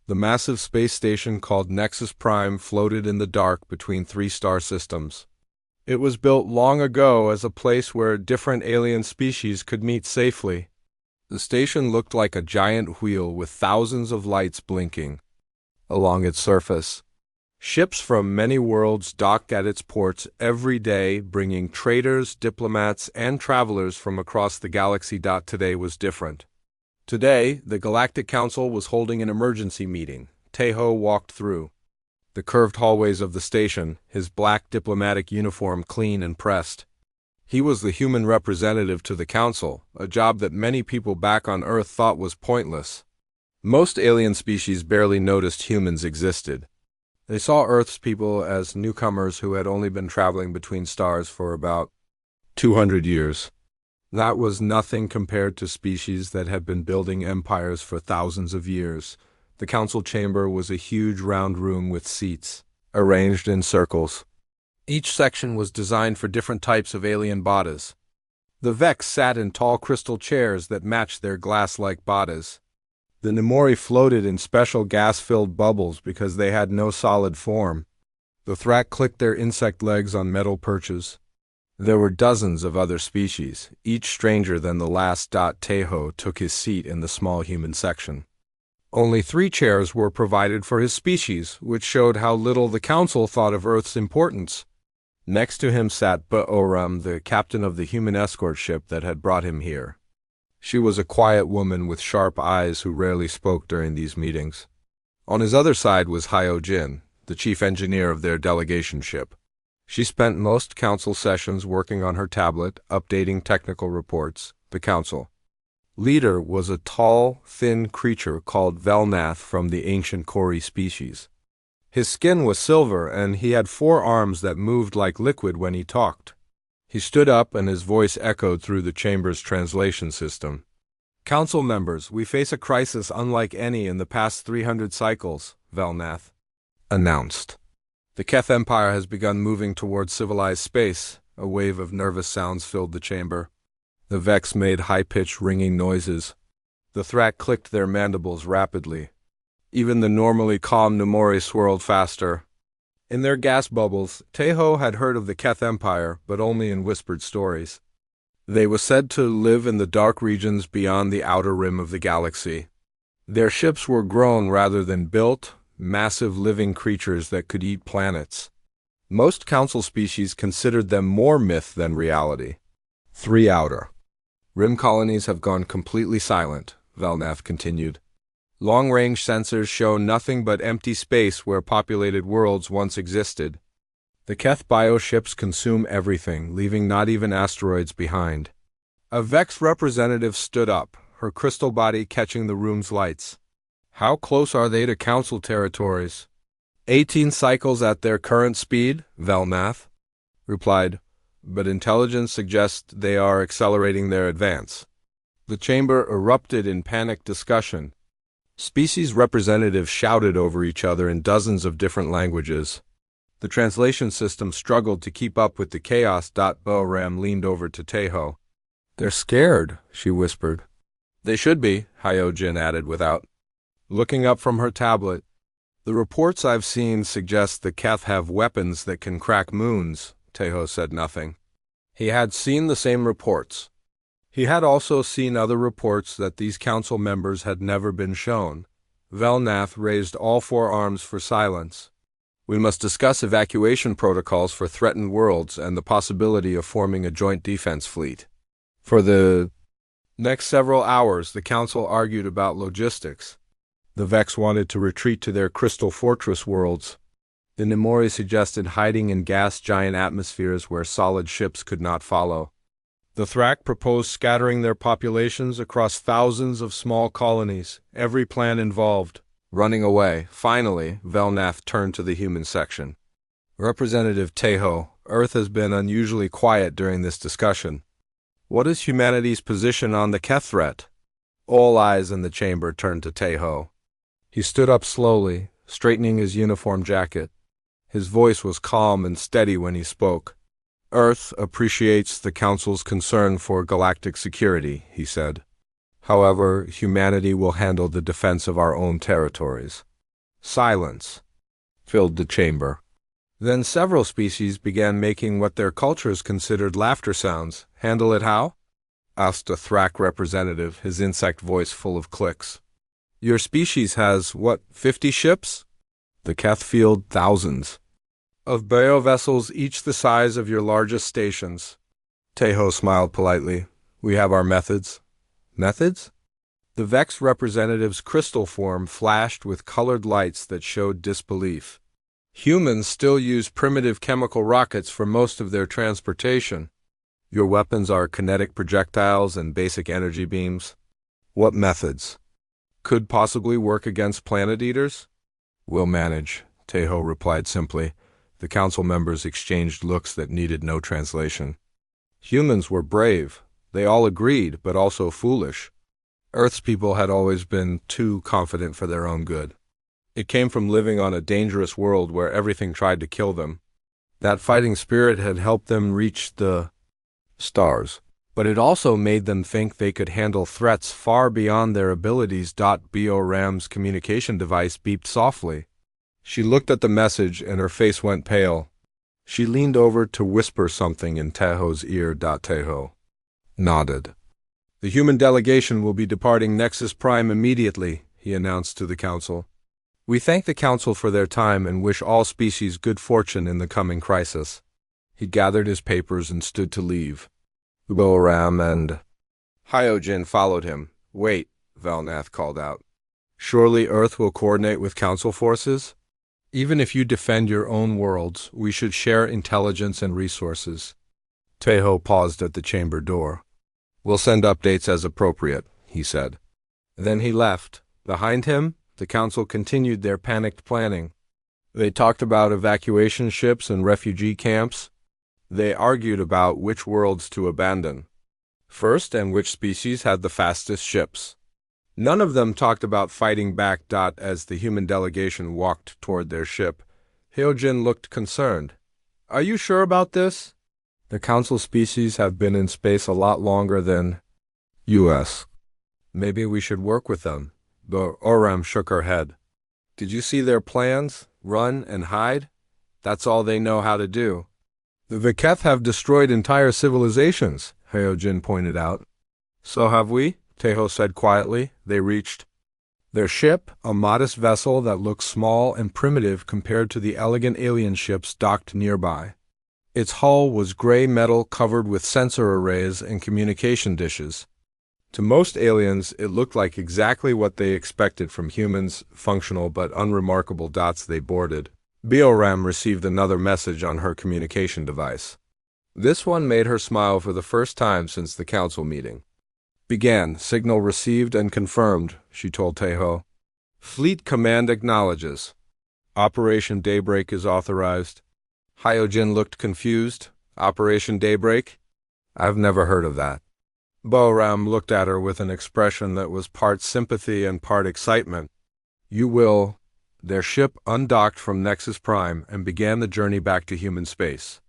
The massive space station called Nexus Prime floated in the dark between three star systems. It was built long ago as a place where different alien species could meet safely. The station looked like a giant wheel with thousands of lights blinking along its surface. Ships from many worlds docked at its ports every day, bringing traders, diplomats, and travelers from across the galaxy. Today was different. Today, the Galactic Council was holding an emergency meeting. Tejo walked through the curved hallways of the station, his black diplomatic uniform clean and pressed. He was the human representative to the Council, a job that many people back on Earth thought was pointless. Most alien species barely noticed humans existed. They saw Earth's people as newcomers who had only been traveling between stars for about 200 years. That was nothing compared to species that had been building empires for thousands of years. The council chamber was a huge round room with seats, arranged in circles. Each section was designed for different types of alien bodies. The Vex sat in tall crystal chairs that matched their glass-like bodies. The Nemori floated in special gas-filled bubbles because they had no solid form. The Thrak clicked their insect legs on metal perches. There were dozens of other species, each stranger than the last. Tejo took his seat in the small human section. Only 3 chairs were provided for his species, which showed how little the council thought of Earth's importance. Next to him sat Ba'oram, the captain of the human escort ship that had brought him here. She was a quiet woman with sharp eyes who rarely spoke during these meetings. On his other side was Hyojin, the chief engineer of their delegation ship. She spent most council sessions working on her tablet, updating technical reports. The council leader was a tall, thin creature called Velnath from the ancient Kori species. His skin was silver, and he had 4 arms that moved like liquid when he talked. He stood up, and his voice echoed through the chamber's translation system. "Council members, we face a crisis unlike any in the past 300 cycles," Velnath announced. "The Keth Empire has begun moving towards civilized space." A wave of nervous sounds filled the chamber. The Vex made high-pitched ringing noises. The Thrak clicked their mandibles rapidly. Even the normally calm Nemori swirled faster. In their gas bubbles, Tejo had heard of the Keth Empire, but only in whispered stories. They were said to live in the dark regions beyond the outer rim of the galaxy. Their ships were grown rather than built, massive living creatures that could eat planets. Most council species considered them more myth than reality. 3 outer rim colonies have gone completely silent, Velnath continued. Long-range sensors show nothing but empty space where populated worlds once existed. The Keth bioships consume everything, leaving not even asteroids behind. A Vex representative stood up, her crystal body catching the room's lights. "How close are they to council territories?" 18 cycles at their current speed, Velnath replied, but intelligence suggests they are accelerating their advance. The chamber erupted in panicked discussion. Species representatives shouted over each other in dozens of different languages. The translation system struggled to keep up with the chaos. Ba'oram leaned over to Tejo. "They're scared," she whispered. "They should be," Hyojin added without looking up from her tablet. "The reports I've seen suggest the Keth have weapons that can crack moons." Tejo said nothing. He had seen the same reports. He had also seen other reports that these council members had never been shown. Velnath raised all 4 arms for silence. "We must discuss evacuation protocols for threatened worlds and the possibility of forming a joint defense fleet." For the next several hours, the council argued about logistics. The Vex wanted to retreat to their crystal fortress worlds. The Nemori suggested hiding in gas giant atmospheres where solid ships could not follow. The Thrak proposed scattering their populations across thousands of small colonies, every plan involved running away. Finally, Velnath turned to the human section. "Representative Tejo, Earth has been unusually quiet during this discussion. What is humanity's position on the Keth threat?" All eyes in the chamber turned to Tejo. He stood up slowly, straightening his uniform jacket. His voice was calm and steady when he spoke. "Earth appreciates the Council's concern for galactic security," he said. "However, humanity will handle the defense of our own territories." Silence filled the chamber. Then several species began making what their cultures considered laughter sounds. Handle it how? Asked a Thrak representative, his insect voice full of clicks. Your species has, what, 50 ships? The Keth field thousands. Of biovessels each the size of your largest stations. Teho smiled politely. We have our methods. Methods? The Vex representative's crystal form flashed with colored lights that showed disbelief. Humans still use primitive chemical rockets for most of their transportation. Your weapons are kinetic projectiles and basic energy beams. What methods? Could possibly work against planet eaters? We'll manage, Teho replied simply. The council members exchanged looks that needed no translation. Humans were brave. They all agreed, but also foolish. Earth's people had always been too confident for their own good. It came from living on a dangerous world where everything tried to kill them. That fighting spirit had helped them reach the stars, but it also made them think they could handle threats far beyond their abilities. Boram's communication device beeped softly. She looked at the message and her face went pale. She leaned over to whisper something in Teho's ear. Teho nodded. The human delegation will be departing Nexus Prime immediately, he announced to the council. We thank the council for their time and wish all species good fortune in the coming crisis. He gathered his papers and stood to leave. Boram and Hyojin followed him. Wait, Velnath called out. Surely Earth will coordinate with council forces? Even if you defend your own worlds, we should share intelligence and resources. Teho paused at the chamber door. We'll send updates as appropriate, he said. Then he left. Behind him, the council continued their panicked planning. They talked about evacuation ships and refugee camps. They argued about which worlds to abandon first and which species had the fastest ships. None of them talked about fighting back. As the human delegation walked toward their ship, Hyojin looked concerned. Are you sure about this? The council species have been in space a lot longer than U.S. Maybe we should work with them. Boram shook her head. Did you see their plans? Run and hide? That's all they know how to do. The Viketh have destroyed entire civilizations, Hyojin pointed out. So have we, Teho said quietly. They reached their ship, a modest vessel that looked small and primitive compared to the elegant alien ships docked nearby. Its hull was gray metal covered with sensor arrays and communication dishes. To most aliens, it looked like exactly what they expected from humans, functional but unremarkable. They boarded. Boram received another message on her communication device. This one made her smile for the first time since the council meeting. Began. Signal received and confirmed, she told Teho. Fleet Command acknowledges. Operation Daybreak is authorized. Hyojin looked confused. Operation Daybreak? I've never heard of that. Boram looked at her with an expression that was part sympathy and part excitement. You will. Their ship undocked from Nexus Prime and began the journey back to human space.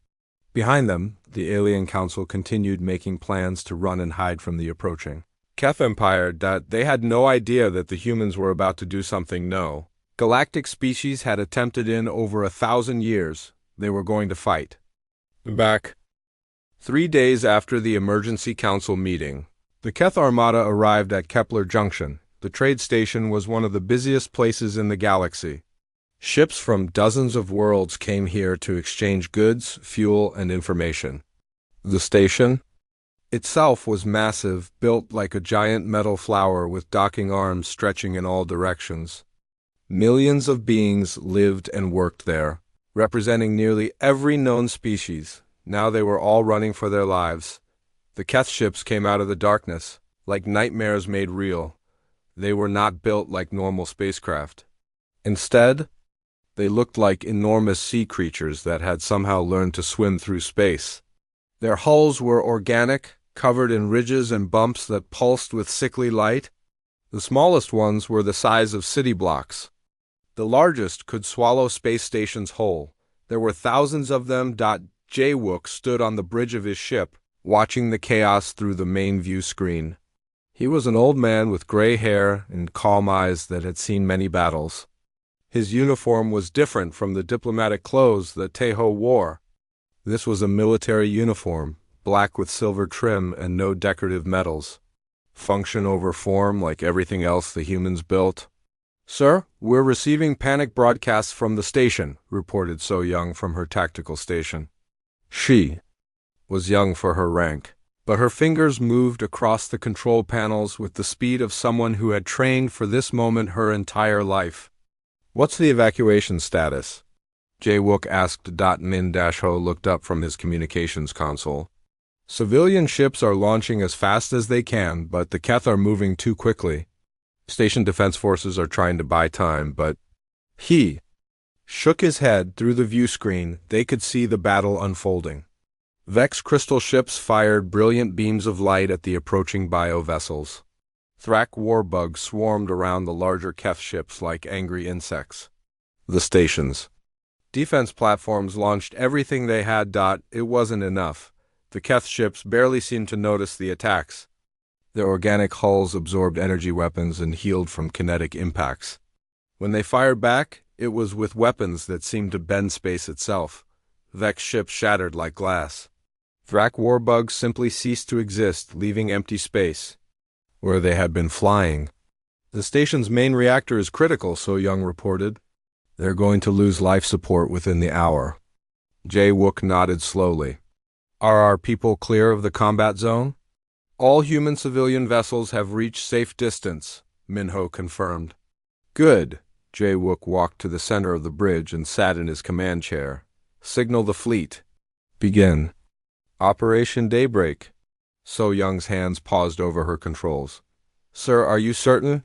Behind them, the alien council continued making plans to run and hide from the approaching Keth Empire. They had no idea that the humans were about to do something. No. Galactic species had attempted in over 1,000 years. They were going to fight. Back 3 days after the emergency council meeting, the Keth Armada arrived at Kepler Junction. The trade station was one of the busiest places in the galaxy. Ships from dozens of worlds came here to exchange goods, fuel, and information. The station itself was massive, built like a giant metal flower with docking arms stretching in all directions. Millions of beings lived and worked there, representing nearly every known species. Now they were all running for their lives. The Keth ships came out of the darkness, like nightmares made real. They were not built like normal spacecraft. Instead, they looked like enormous sea creatures that had somehow learned to swim through space. Their hulls were organic, covered in ridges and bumps that pulsed with sickly light. The smallest ones were the size of city blocks. The largest could swallow space stations whole. There were thousands of them. Jaewook stood on the bridge of his ship, watching the chaos through the main view screen. He was an old man with gray hair and calm eyes that had seen many battles. His uniform was different from the diplomatic clothes that Tejo wore. This was a military uniform, black with silver trim and no decorative medals. Function over form like everything else the humans built. "Sir, we're receiving panic broadcasts from the station," reported So Young from her tactical station. She was young for her rank, but her fingers moved across the control panels with the speed of someone who had trained for this moment her entire life. "What's the evacuation status?" Jae-wook asked. Min-ho looked up from his communications console. "Civilian ships are launching as fast as they can, but the Keth are moving too quickly. Station defense forces are trying to buy time, but..." He shook his head. Through the view screen, they could see the battle unfolding. Vex crystal ships fired brilliant beams of light at the approaching bio-vessels. Thrak warbugs swarmed around the larger Keth ships like angry insects. The station's defense platforms launched everything they had. It wasn't enough. The Keth ships barely seemed to notice the attacks. Their organic hulls absorbed energy weapons and healed from kinetic impacts. When they fired back, it was with weapons that seemed to bend space itself. Vex ships shattered like glass. Thrak warbugs simply ceased to exist, leaving empty space where they had been flying. "The station's main reactor is critical," So Young reported. "They're going to lose life support within the hour." Jae-wook nodded slowly. "Are our people clear of the combat zone?" "All human civilian vessels have reached safe distance," Min-ho confirmed. "Good." Jae-wook walked to the center of the bridge and sat in his command chair. "Signal the fleet. Begin." "Operation Daybreak." So Young's hands paused over her controls. "Sir, are you certain?"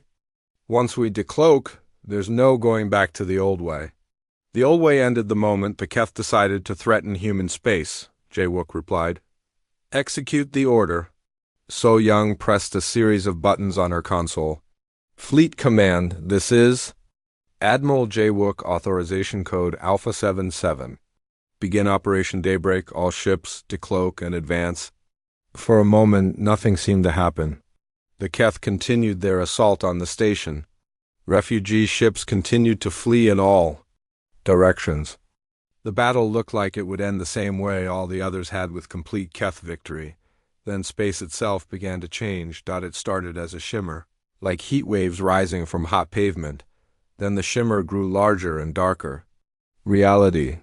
"Once we decloak, there's no going back to the old way." "The old way ended the moment the Keth decided to threaten human space," Jae-wook replied. "Execute the order." So Young pressed a series of buttons on her console. "Fleet Command, this is Admiral Jae-wook, authorization code Alpha 77. Begin Operation Daybreak, all ships, decloak and advance." For a moment, nothing seemed to happen. The Keth continued their assault on the station. Refugee ships continued to flee in all directions. The battle looked like it would end the same way all the others had, with complete Keth victory. Then space itself began to change. It started as a shimmer, like heat waves rising from hot pavement. Then the shimmer grew larger and darker. Reality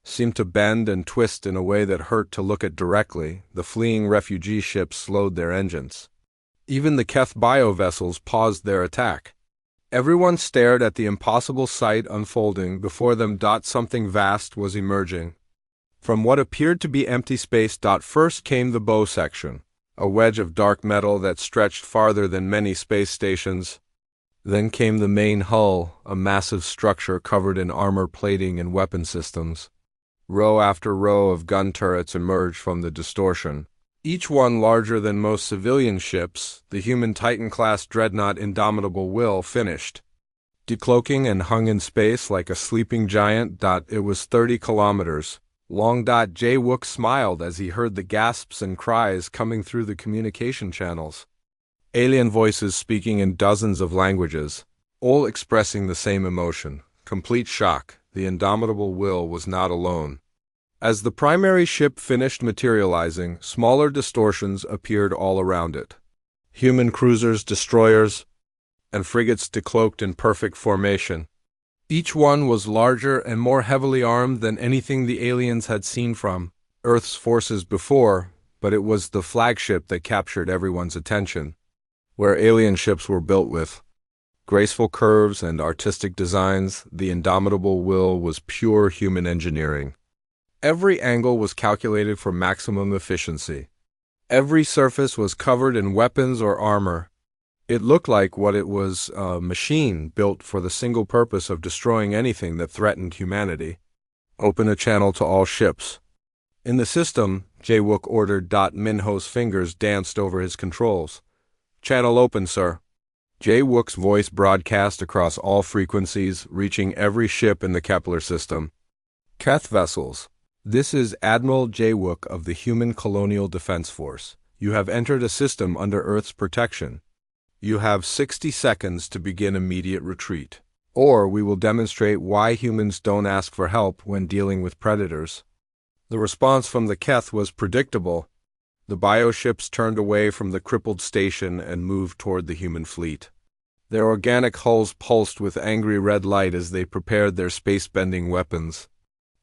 seemed to bend and twist in a way that hurt to look at directly. The fleeing refugee ships slowed their engines. Even the Keth bio-vessels paused their attack. Everyone stared at the impossible sight unfolding before them. Something vast was emerging from what appeared to be empty space. First came the bow section, a wedge of dark metal that stretched farther than many space stations. Then came the main hull, a massive structure covered in armor plating and weapon systems. Row after row of gun turrets emerged from the distortion, each one larger than most civilian ships. The human Titan-class dreadnought Indomitable Will finished decloaking and hung in space like a sleeping giant. It was 30 kilometers long. Jae-wook smiled as he heard the gasps and cries coming through the communication channels. Alien voices speaking in dozens of languages, all expressing the same emotion, complete shock. The Indomitable Will was not alone. As the primary ship finished materializing, smaller distortions appeared all around it. Human cruisers, destroyers, and frigates decloaked in perfect formation. Each one was larger and more heavily armed than anything the aliens had seen from Earth's forces before, but it was the flagship that captured everyone's attention. Where alien ships were built with graceful curves and artistic designs, the Indomitable Will was pure human engineering. Every angle was calculated for maximum efficiency. Every surface was covered in weapons or armor. It looked like it was a machine built for the single purpose of destroying anything that threatened humanity. "Open a channel to all ships." In the system, Jae-wook ordered. Min-ho's fingers danced over his controls. "Channel open, sir." Jae-wook's voice broadcast across all frequencies, reaching every ship in the Kepler system. "Keth vessels. This is Admiral Jae-wook of the Human Colonial Defense Force. You have entered a system under Earth's protection. You have 60 seconds to begin immediate retreat. Or we will demonstrate why humans don't ask for help when dealing with predators. The response from the Keth was predictable. The bioships turned away from the crippled station and moved toward the human fleet. Their organic hulls pulsed with angry red light as they prepared their space-bending weapons.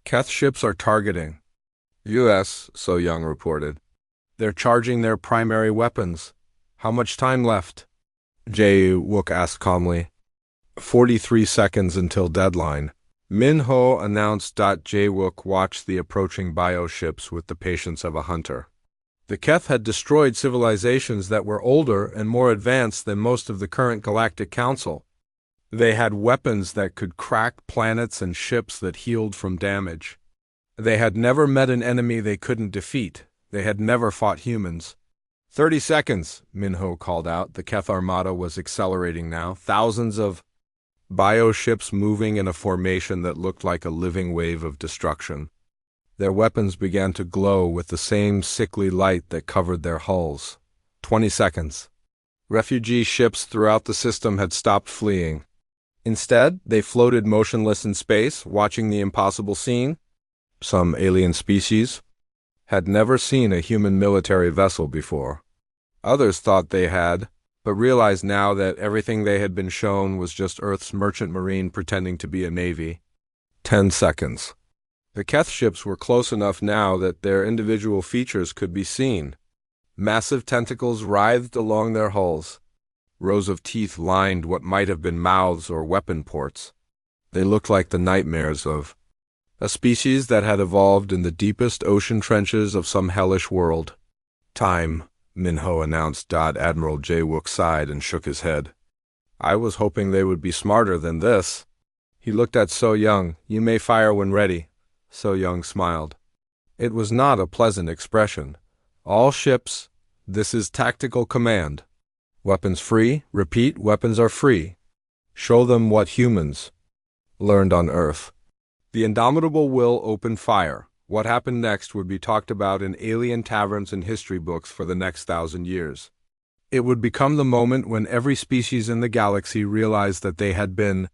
Keth ships are targeting. U.S., So Young reported. They're charging their primary weapons. How much time left? Jae-wook asked calmly. 43 seconds until deadline. Min-ho announced. Jae-wook watched the approaching bioships with the patience of a hunter. The Keth had destroyed civilizations that were older and more advanced than most of the current Galactic Council. They had weapons that could crack planets and ships that healed from damage. They had never met an enemy they couldn't defeat. They had never fought humans. 30 seconds, Min-ho called out. The Keth Armada was accelerating now, thousands of bioships moving in a formation that looked like a living wave of destruction. Their weapons began to glow with the same sickly light that covered their hulls. 20 seconds. Refugee ships throughout the system had stopped fleeing. Instead, they floated motionless in space, watching the impossible scene. Some alien species had never seen a human military vessel before. Others thought they had, but realized now that everything they had been shown was just Earth's merchant marine pretending to be a navy. 10 seconds. The Keth ships were close enough now that their individual features could be seen. Massive tentacles writhed along their hulls. Rows of teeth lined what might have been mouths or weapon ports. They looked like the nightmares of a species that had evolved in the deepest ocean trenches of some hellish world. Time, Min-ho announced. Admiral Jae-wook sighed and shook his head. I was hoping they would be smarter than this. He looked at So Young. You may fire when ready. So Young smiled. It was not a pleasant expression. All ships, this is tactical command. Weapons free. Repeat, weapons are free. Show them what humans learned on Earth. The indomitable will opened fire. What happened next would be talked about in alien taverns and history books for the next 1,000 years. It would become the moment when every species in the galaxy realized that they had been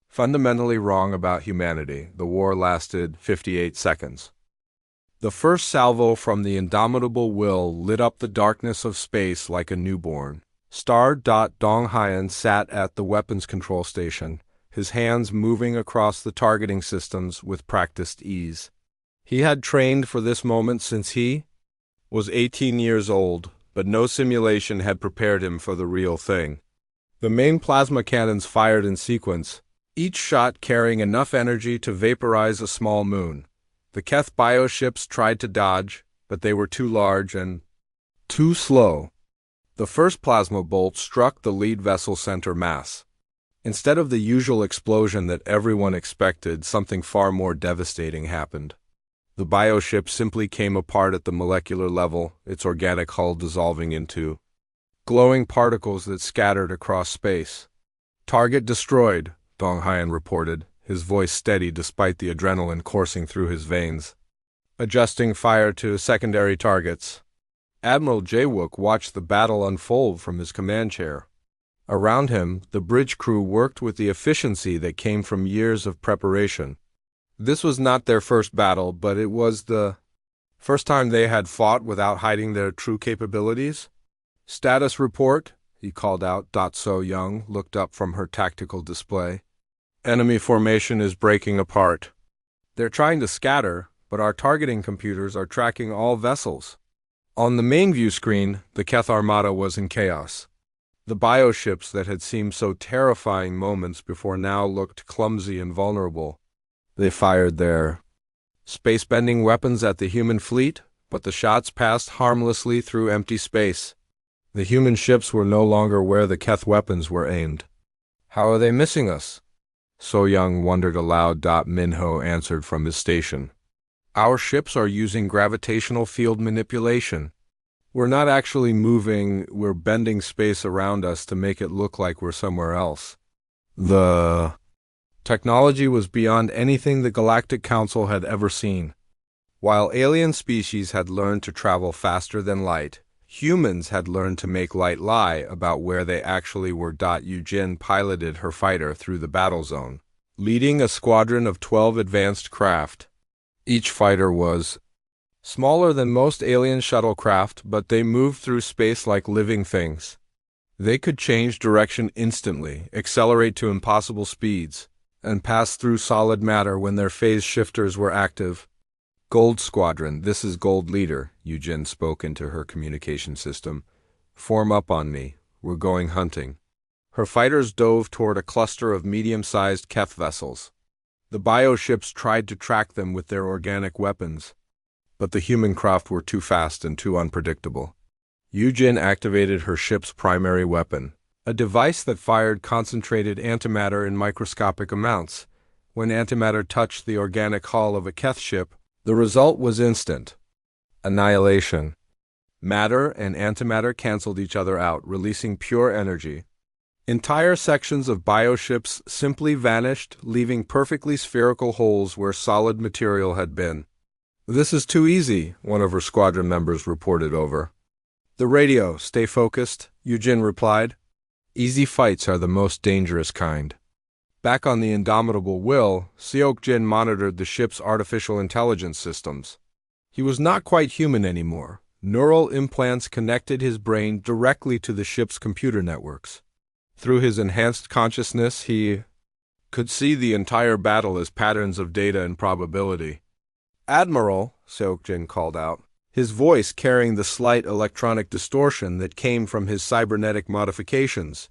fundamentally wrong about humanity. The war lasted 58 seconds. The first salvo from the indomitable will lit up the darkness of space like a newborn. Dong-Hyeon sat at the weapons control station, his hands moving across the targeting systems with practiced ease. He had trained for this moment since he was 18 years old, but no simulation had prepared him for the real thing. The main plasma cannons fired in sequence, each shot carrying enough energy to vaporize a small moon. The Keth bioships tried to dodge, but they were too large and too slow. The first plasma bolt struck the lead vessel center mass. Instead of the usual explosion that everyone expected, something far more devastating happened. The bioship simply came apart at the molecular level, its organic hull dissolving into glowing particles that scattered across space. Target destroyed, Dong-Hyeon reported, his voice steady despite the adrenaline coursing through his veins. Adjusting fire to secondary targets. Admiral Jae-wook watched the battle unfold from his command chair. Around him, the bridge crew worked with the efficiency that came from years of preparation. This was not their first battle, but it was the first time they had fought without hiding their true capabilities. Status report, he called out. So Young looked up from her tactical display. Enemy formation is breaking apart. They're trying to scatter, but our targeting computers are tracking all vessels. On the main view screen, the Keth Armada was in chaos. The bioships that had seemed so terrifying moments before now looked clumsy and vulnerable. They fired their space-bending weapons at the human fleet, but the shots passed harmlessly through empty space. The human ships were no longer where the Keth weapons were aimed. How are they missing us? So Young wondered aloud. Min-ho answered from his station. Our ships are using gravitational field manipulation. We're not actually moving, we're bending space around us to make it look like we're somewhere else. The technology was beyond anything the Galactic Council had ever seen. While alien species had learned to travel faster than light, Humans had learned to make light lie about where they actually were. Yujin piloted her fighter through the battle zone, leading a squadron of 12 advanced craft. Each fighter was smaller than most alien shuttlecraft, but they moved through space like living things. They could change direction instantly, accelerate to impossible speeds, and pass through solid matter when their phase shifters were active. Gold Squadron, this is Gold Leader, Yujin spoke into her communication system. Form up on me. We're going hunting. Her fighters dove toward a cluster of medium-sized Keth vessels. The bioships tried to track them with their organic weapons, but the human craft were too fast and too unpredictable. Yujin activated her ship's primary weapon, a device that fired concentrated antimatter in microscopic amounts. When antimatter touched the organic hull of a Keth ship, the result was instant annihilation. Matter and antimatter canceled each other out, releasing pure energy. Entire sections of bioships simply vanished, leaving perfectly spherical holes where solid material had been. "This is too easy," one of her squadron members reported over. "The radio, stay focused," Yujin replied. "Easy fights are the most dangerous kind." Back on the indomitable Will, Seokjin monitored the ship's artificial intelligence systems. He was not quite human anymore. Neural implants connected his brain directly to the ship's computer networks. Through his enhanced consciousness, he could see the entire battle as patterns of data and probability. "Admiral," Seokjin called out, his voice carrying the slight electronic distortion that came from his cybernetic modifications.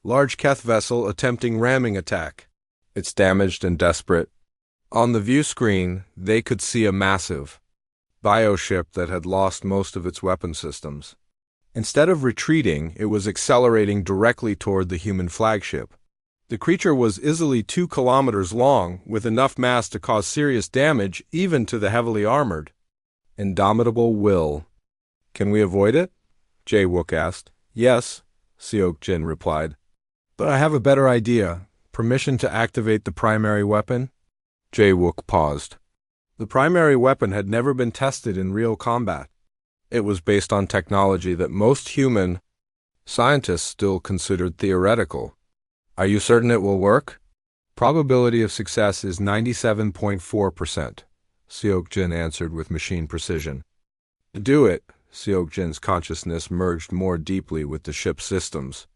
"Large Keth vessel attempting ramming attack. It's damaged and desperate." On the view screen, they could see a massive bioship that had lost most of its weapon systems. Instead of retreating, it was accelerating directly toward the human flagship. The creature was easily 2 kilometers long, with enough mass to cause serious damage even to the heavily armored. Indomitable Will. "Can we avoid it?" Jae-wook asked. "Yes," Seokjin replied. "But I have a better idea. Permission to activate the primary weapon?" Jae-wook paused. The primary weapon had never been tested in real combat. It was based on technology that most human scientists still considered theoretical. "Are you certain it will work?" "Probability of success is 97.4%, Seokjin answered with machine precision. "Do it." Seokjin's consciousness merged more deeply with the ship's systems.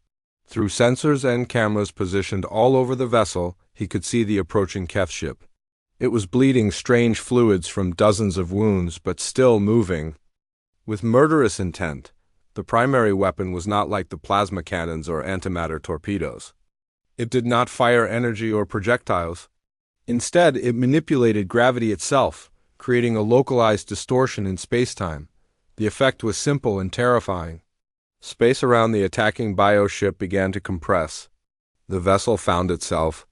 Through sensors and cameras positioned all over the vessel, he could see the approaching Keth ship. It was bleeding strange fluids from dozens of wounds, but still moving. With murderous intent, the primary weapon was not like the plasma cannons or antimatter torpedoes. It did not fire energy or projectiles. Instead, it manipulated gravity itself, creating a localized distortion in spacetime. The effect was simple and terrifying. Space around the attacking bioship began to compress. The vessel found itself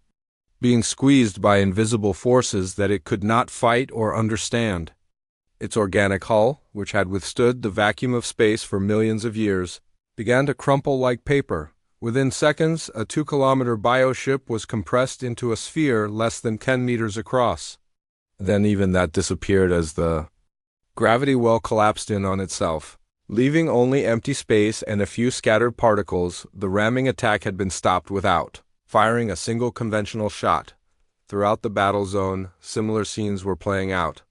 being squeezed by invisible forces that it could not fight or understand. Its organic hull, which had withstood the vacuum of space for millions of years, began to crumple like paper. Within seconds, a 2-kilometer bioship was compressed into a sphere less than 10 meters across. Then even that disappeared as the gravity well collapsed in on itself. Leaving only empty space and a few scattered particles, the ramming attack had been stopped without firing a single conventional shot. Throughout the battle zone, similar scenes were playing out.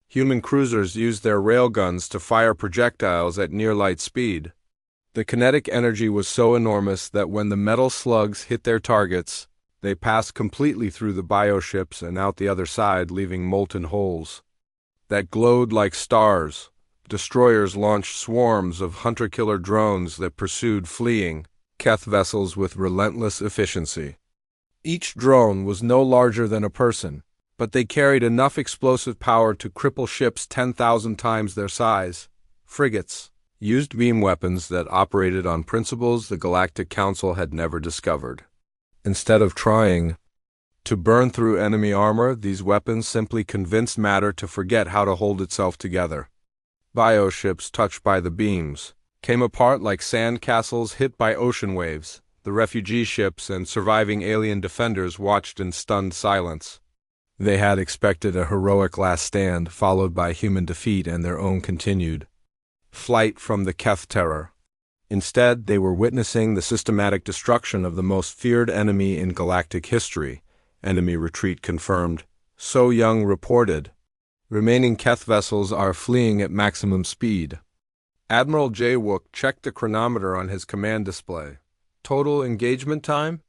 Human cruisers used their railguns to fire projectiles at near-light speed. The kinetic energy was so enormous that when the metal slugs hit their targets, they passed completely through the bioships and out the other side, leaving molten holes that glowed like stars. Destroyers launched swarms of hunter-killer drones that pursued fleeing Keth vessels with relentless efficiency. Each drone was no larger than a person, but they carried enough explosive power to cripple ships 10,000 times their size. Frigates used beam weapons that operated on principles the Galactic Council had never discovered. Instead of trying to burn through enemy armor, these weapons simply convinced matter to forget how to hold itself together. Bioships touched by the beams came apart like sand castles hit by ocean waves. The refugee ships and surviving alien defenders watched in stunned silence. They had expected a heroic last stand, followed by human defeat, and their own continued flight from the Keth terror. Instead, they were witnessing the systematic destruction of the most feared enemy in galactic history. Enemy retreat confirmed. So Young reported. Remaining Keth vessels are fleeing at maximum speed. Admiral Jaewook checked the chronometer on his command display. Total engagement time?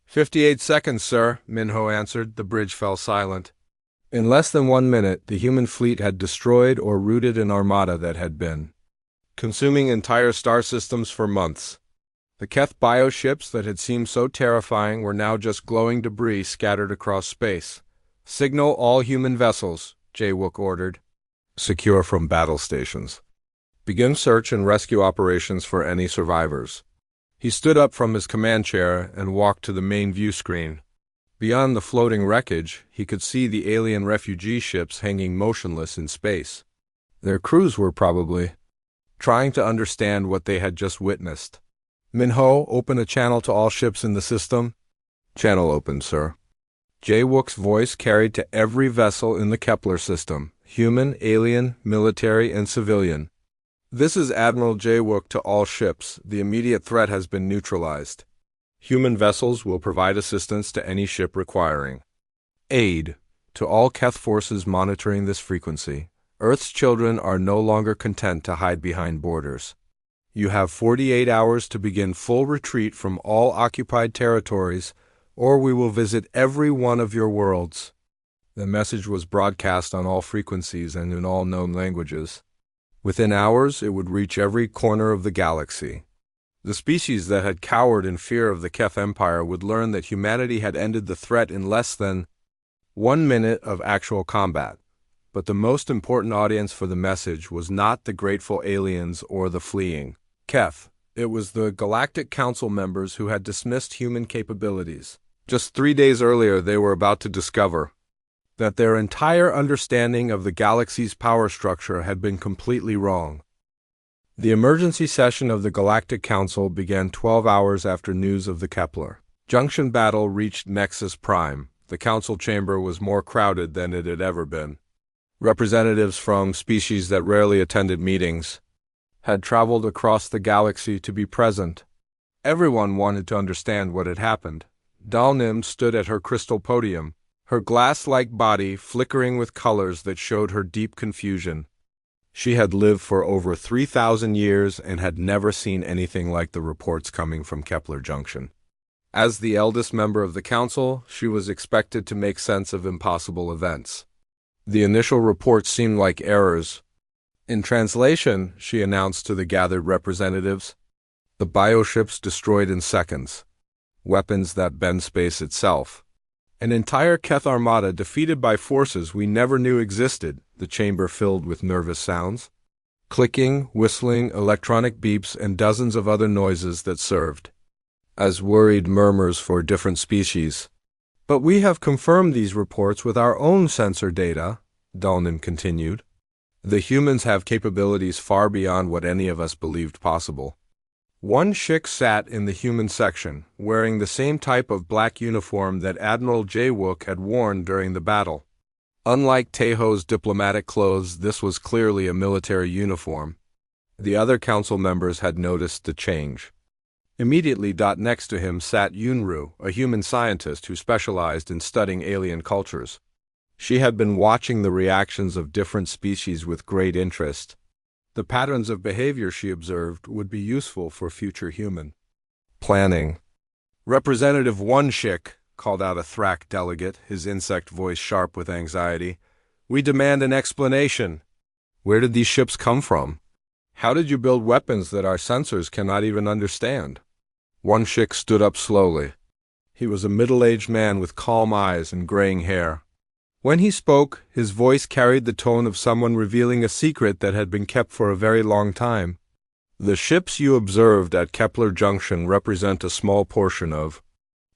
58 seconds, sir, Minho answered. The bridge fell silent. In less than 1 minute, the human fleet had destroyed or routed an armada that had been consuming entire star systems for months. The Keth bioships that had seemed so terrifying were now just glowing debris scattered across space. Signal all human vessels, Jaewook ordered. Secure from battle stations. Begin search and rescue operations for any survivors. He stood up from his command chair and walked to the main view screen. Beyond the floating wreckage, he could see the alien refugee ships hanging motionless in space. Their crews were probably trying to understand what they had just witnessed. Minho, open a channel to all ships in the system. Channel open, sir. Jaewook's voice carried to every vessel in the Kepler system, human, alien, military, and civilian. This is Admiral Jaewook to all ships. The immediate threat has been neutralized. Human vessels will provide assistance to any ship requiring aid. To all Keth forces monitoring this frequency, Earth's children are no longer content to hide behind borders. You have 48 hours to begin full retreat from all occupied territories, or we will visit every one of your worlds. The message was broadcast on all frequencies and in all known languages. Within hours, it would reach every corner of the galaxy. The species that had cowered in fear of the Keth Empire would learn that humanity had ended the threat in less than 1 minute of actual combat. But the most important audience for the message was not the grateful aliens or the fleeing Keth. It was the Galactic Council members who had dismissed human capabilities. Just 3 days earlier, they were about to discover that their entire understanding of the galaxy's power structure had been completely wrong. The emergency session of the Galactic Council began 12 hours after news of the Kepler Junction battle reached Nexus Prime. The council chamber was more crowded than it had ever been. Representatives from species that rarely attended meetings had traveled across the galaxy to be present. Everyone wanted to understand what had happened. Dalnim stood at her crystal podium, her glass-like body flickering with colors that showed her deep confusion. She had lived for over 3,000 years and had never seen anything like the reports coming from Kepler Junction. As the eldest member of the council, she was expected to make sense of impossible events. The initial reports seemed like errors. In translation, she announced to the gathered representatives, the bioships destroyed in seconds, weapons that bend space itself. An entire Keth armada defeated by forces we never knew existed, the chamber filled with nervous sounds. Clicking, whistling, electronic beeps, and dozens of other noises that served as worried murmurs for different species. But we have confirmed these reports with our own sensor data, Dalnim continued. The humans have capabilities far beyond what any of us believed possible. One Shik sat in the human section, wearing the same type of black uniform that Admiral Jaewook had worn during the battle. Unlike Teho's diplomatic clothes, this was clearly a military uniform. The other council members had noticed the change. Immediately next to him sat Yunru, a human scientist who specialized in studying alien cultures. She had been watching the reactions of different species with great interest. The patterns of behavior she observed would be useful for future human planning. Representative One Shik, called out a Thrak delegate, his insect voice sharp with anxiety. We demand an explanation. Where did these ships come from? How did you build weapons that our sensors cannot even understand? One Shik stood up slowly. He was a middle-aged man with calm eyes and graying hair. When he spoke, his voice carried the tone of someone revealing a secret that had been kept for a very long time. The ships you observed at Kepler Junction represent a small portion of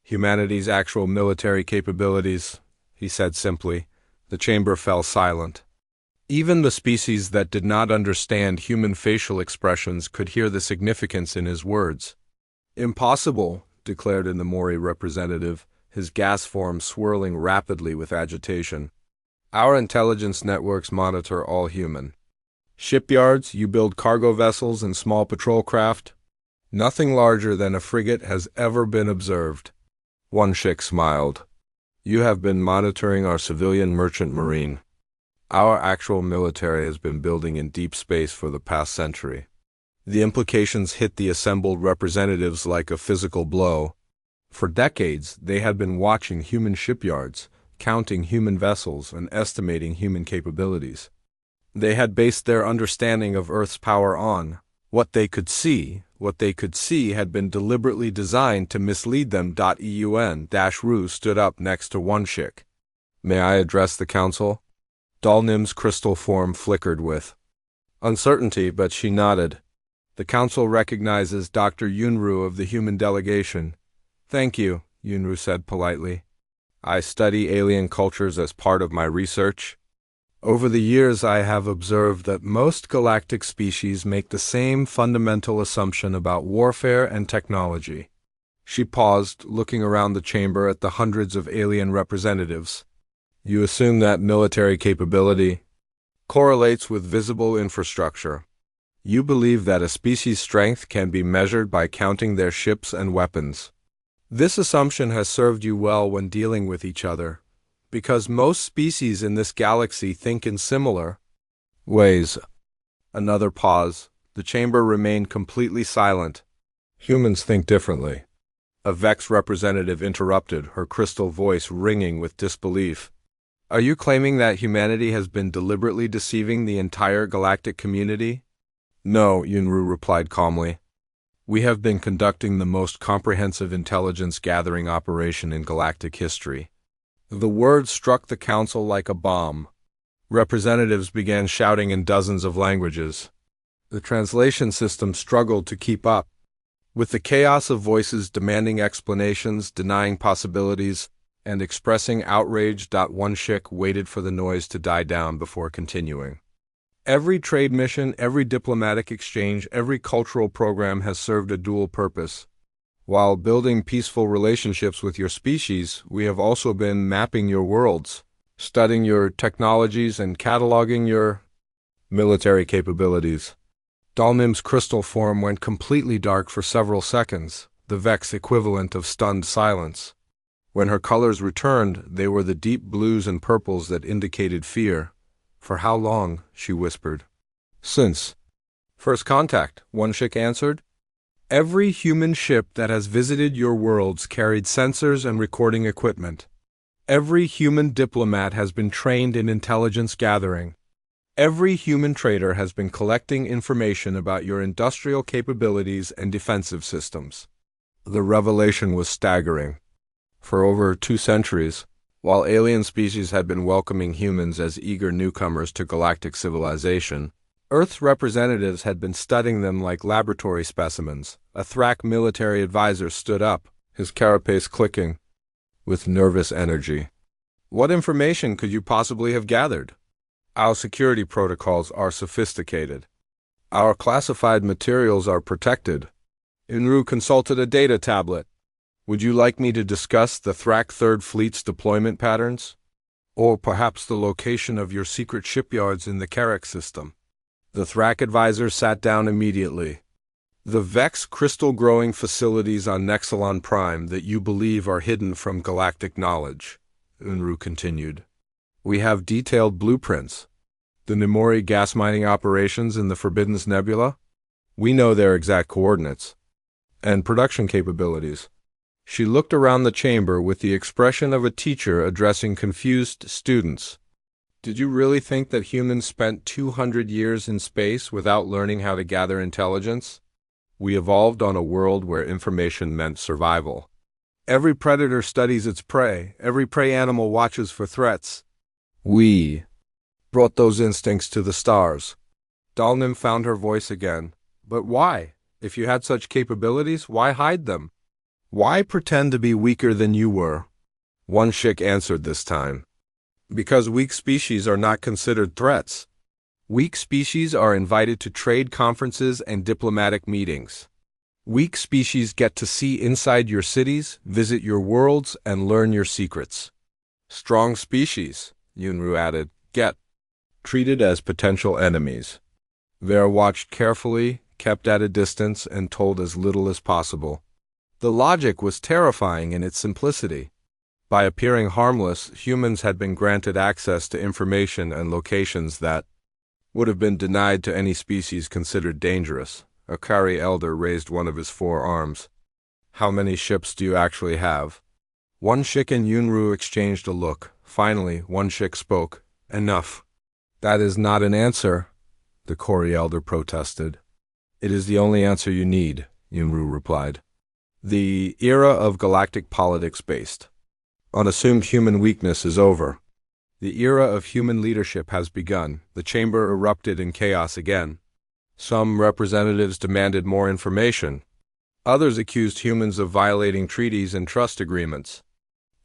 humanity's actual military capabilities, he said simply. The chamber fell silent. Even the species that did not understand human facial expressions could hear the significance in his words. Impossible, declared an Amori representative, his gas form swirling rapidly with agitation. Our intelligence networks monitor all human Shipyards, you build cargo vessels and small patrol craft. Nothing larger than a frigate has ever been observed. One Shik smiled. You have been monitoring our civilian merchant marine. Our actual military has been building in deep space for the past century. The implications hit the assembled representatives like a physical blow. For decades, they had been watching human shipyards, counting human vessels, and estimating human capabilities. They had based their understanding of Earth's power on what they could see. What they could see had been deliberately designed to mislead them. Eun-Ru stood up next to One Shik. May I address the council? Dalnim's crystal form flickered with uncertainty, but she nodded. The council recognizes Dr. Yunru of the human delegation. Thank you, Yunru said politely. I study alien cultures as part of my research. Over the years, I have observed that most galactic species make the same fundamental assumption about warfare and technology. She paused, looking around the chamber at the hundreds of alien representatives. You assume that military capability correlates with visible infrastructure. You believe that a species' strength can be measured by counting their ships and weapons. This assumption has served you well when dealing with each other, because most species in this galaxy think in similar ways. Another pause. The chamber remained completely silent. Humans think differently. A Vex representative interrupted, her crystal voice ringing with disbelief. Are you claiming that humanity has been deliberately deceiving the entire galactic community? No, Yunru replied calmly. We have been conducting the most comprehensive intelligence gathering operation in galactic history. The words struck the council like a bomb. Representatives began shouting in dozens of languages. The translation system struggled to keep up. With the chaos of voices demanding explanations, denying possibilities, and expressing outrage. One Shik waited for the noise to die down before continuing. Every trade mission, every diplomatic exchange, every cultural program has served a dual purpose. While building peaceful relationships with your species, we have also been mapping your worlds, studying your technologies, and cataloging your military capabilities. Dalnim's crystal form went completely dark for several seconds, the Vex equivalent of stunned silence. When her colors returned, they were the deep blues and purples that indicated fear. For how long? She whispered. Since first contact, One Shik answered. Every human ship that has visited your worlds carried sensors and recording equipment. Every human diplomat has been trained in intelligence gathering. Every human trader has been collecting information about your industrial capabilities and defensive systems. The revelation was staggering. For over 2 centuries, while alien species had been welcoming humans as eager newcomers to galactic civilization, Earth's representatives had been studying them like laboratory specimens. A Thrak military advisor stood up, his carapace clicking with nervous energy. What information could you possibly have gathered? Our security protocols are sophisticated. Our classified materials are protected. Inru consulted a data tablet. Would you like me to discuss the Thrak Third Fleet's deployment patterns? Or perhaps the location of your secret shipyards in the Carrick system? The Thrak advisor sat down immediately. The Vex crystal-growing facilities on Nexalon Prime that you believe are hidden from galactic knowledge, Unru continued. We have detailed blueprints. The Nemori gas mining operations in the Forbidden's Nebula? We know their exact coordinates. And production capabilities. She looked around the chamber with the expression of a teacher addressing confused students. Did you really think that humans spent 200 years in space without learning how to gather intelligence? We evolved on a world where information meant survival. Every predator studies its prey. Every prey animal watches for threats. We brought those instincts to the stars. Dalnim found her voice again. But why? If you had such capabilities, why hide them? Why pretend to be weaker than you were? One Shik answered this time. Because weak species are not considered threats. Weak species are invited to trade conferences and diplomatic meetings. Weak species get to see inside your cities, visit your worlds, and learn your secrets. Strong species, Yunru added, get treated as potential enemies. They're watched carefully, kept at a distance, and told as little as possible. The logic was terrifying in its simplicity. By appearing harmless, humans had been granted access to information and locations that would have been denied to any species considered dangerous. A Kari elder raised one of his forearms. How many ships do you actually have? One Shik and Yunru exchanged a look. Finally, one Shik spoke. Enough. That is not an answer, the Kori elder protested. It is the only answer you need, Yunru replied. The era of galactic politics based on assumed human weakness is over. The era of human leadership has begun. The chamber erupted in chaos again. Some representatives demanded more information. Others accused humans of violating treaties and trust agreements.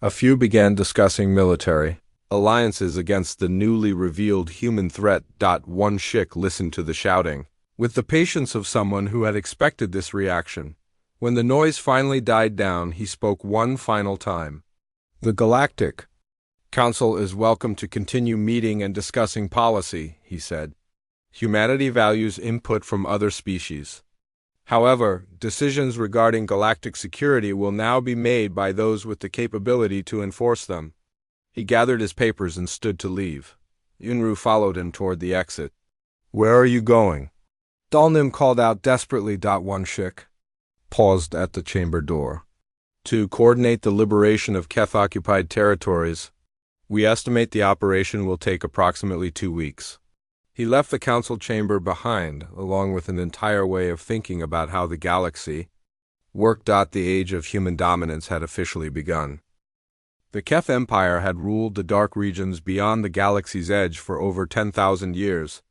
A few began discussing military alliances against the newly revealed human threat. One Shik listened to the shouting with the patience of someone who had expected this reaction. When the noise finally died down, he spoke one final time. The Galactic Council is welcome to continue meeting and discussing policy, he said. Humanity values input from other species. However, decisions regarding galactic security will now be made by those with the capability to enforce them. He gathered his papers and stood to leave. Yunru followed him toward the exit. Where are you going? Dalnim called out desperately. One Shik paused at the chamber door. To coordinate the liberation of Keth-occupied territories. We estimate the operation will take approximately 2 weeks. He left the council chamber behind, along with an entire way of thinking about how the galaxy worked. The age of human dominance had officially begun. The Keth Empire had ruled the dark regions beyond the galaxy's edge for over 10,000 years.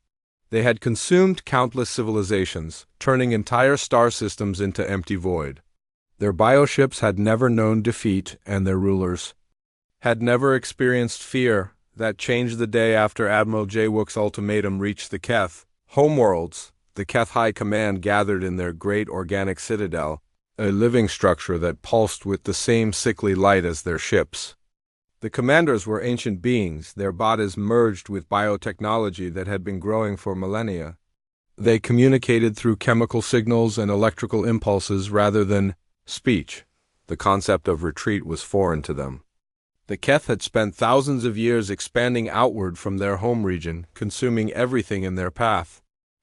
They had consumed countless civilizations, turning entire star systems into empty void. Their bioships had never known defeat, and their rulers had never experienced fear. That changed the day after Admiral Jawook's ultimatum reached the Keth homeworlds. The Keth High Command gathered in their great organic citadel, a living structure that pulsed with the same sickly light as their ships. The commanders were ancient beings, their bodies merged with biotechnology that had been growing for millennia. They communicated through chemical signals and electrical impulses rather than speech. The concept of retreat was foreign to them. The Keth had spent thousands of years expanding outward from their home region, consuming everything in their path.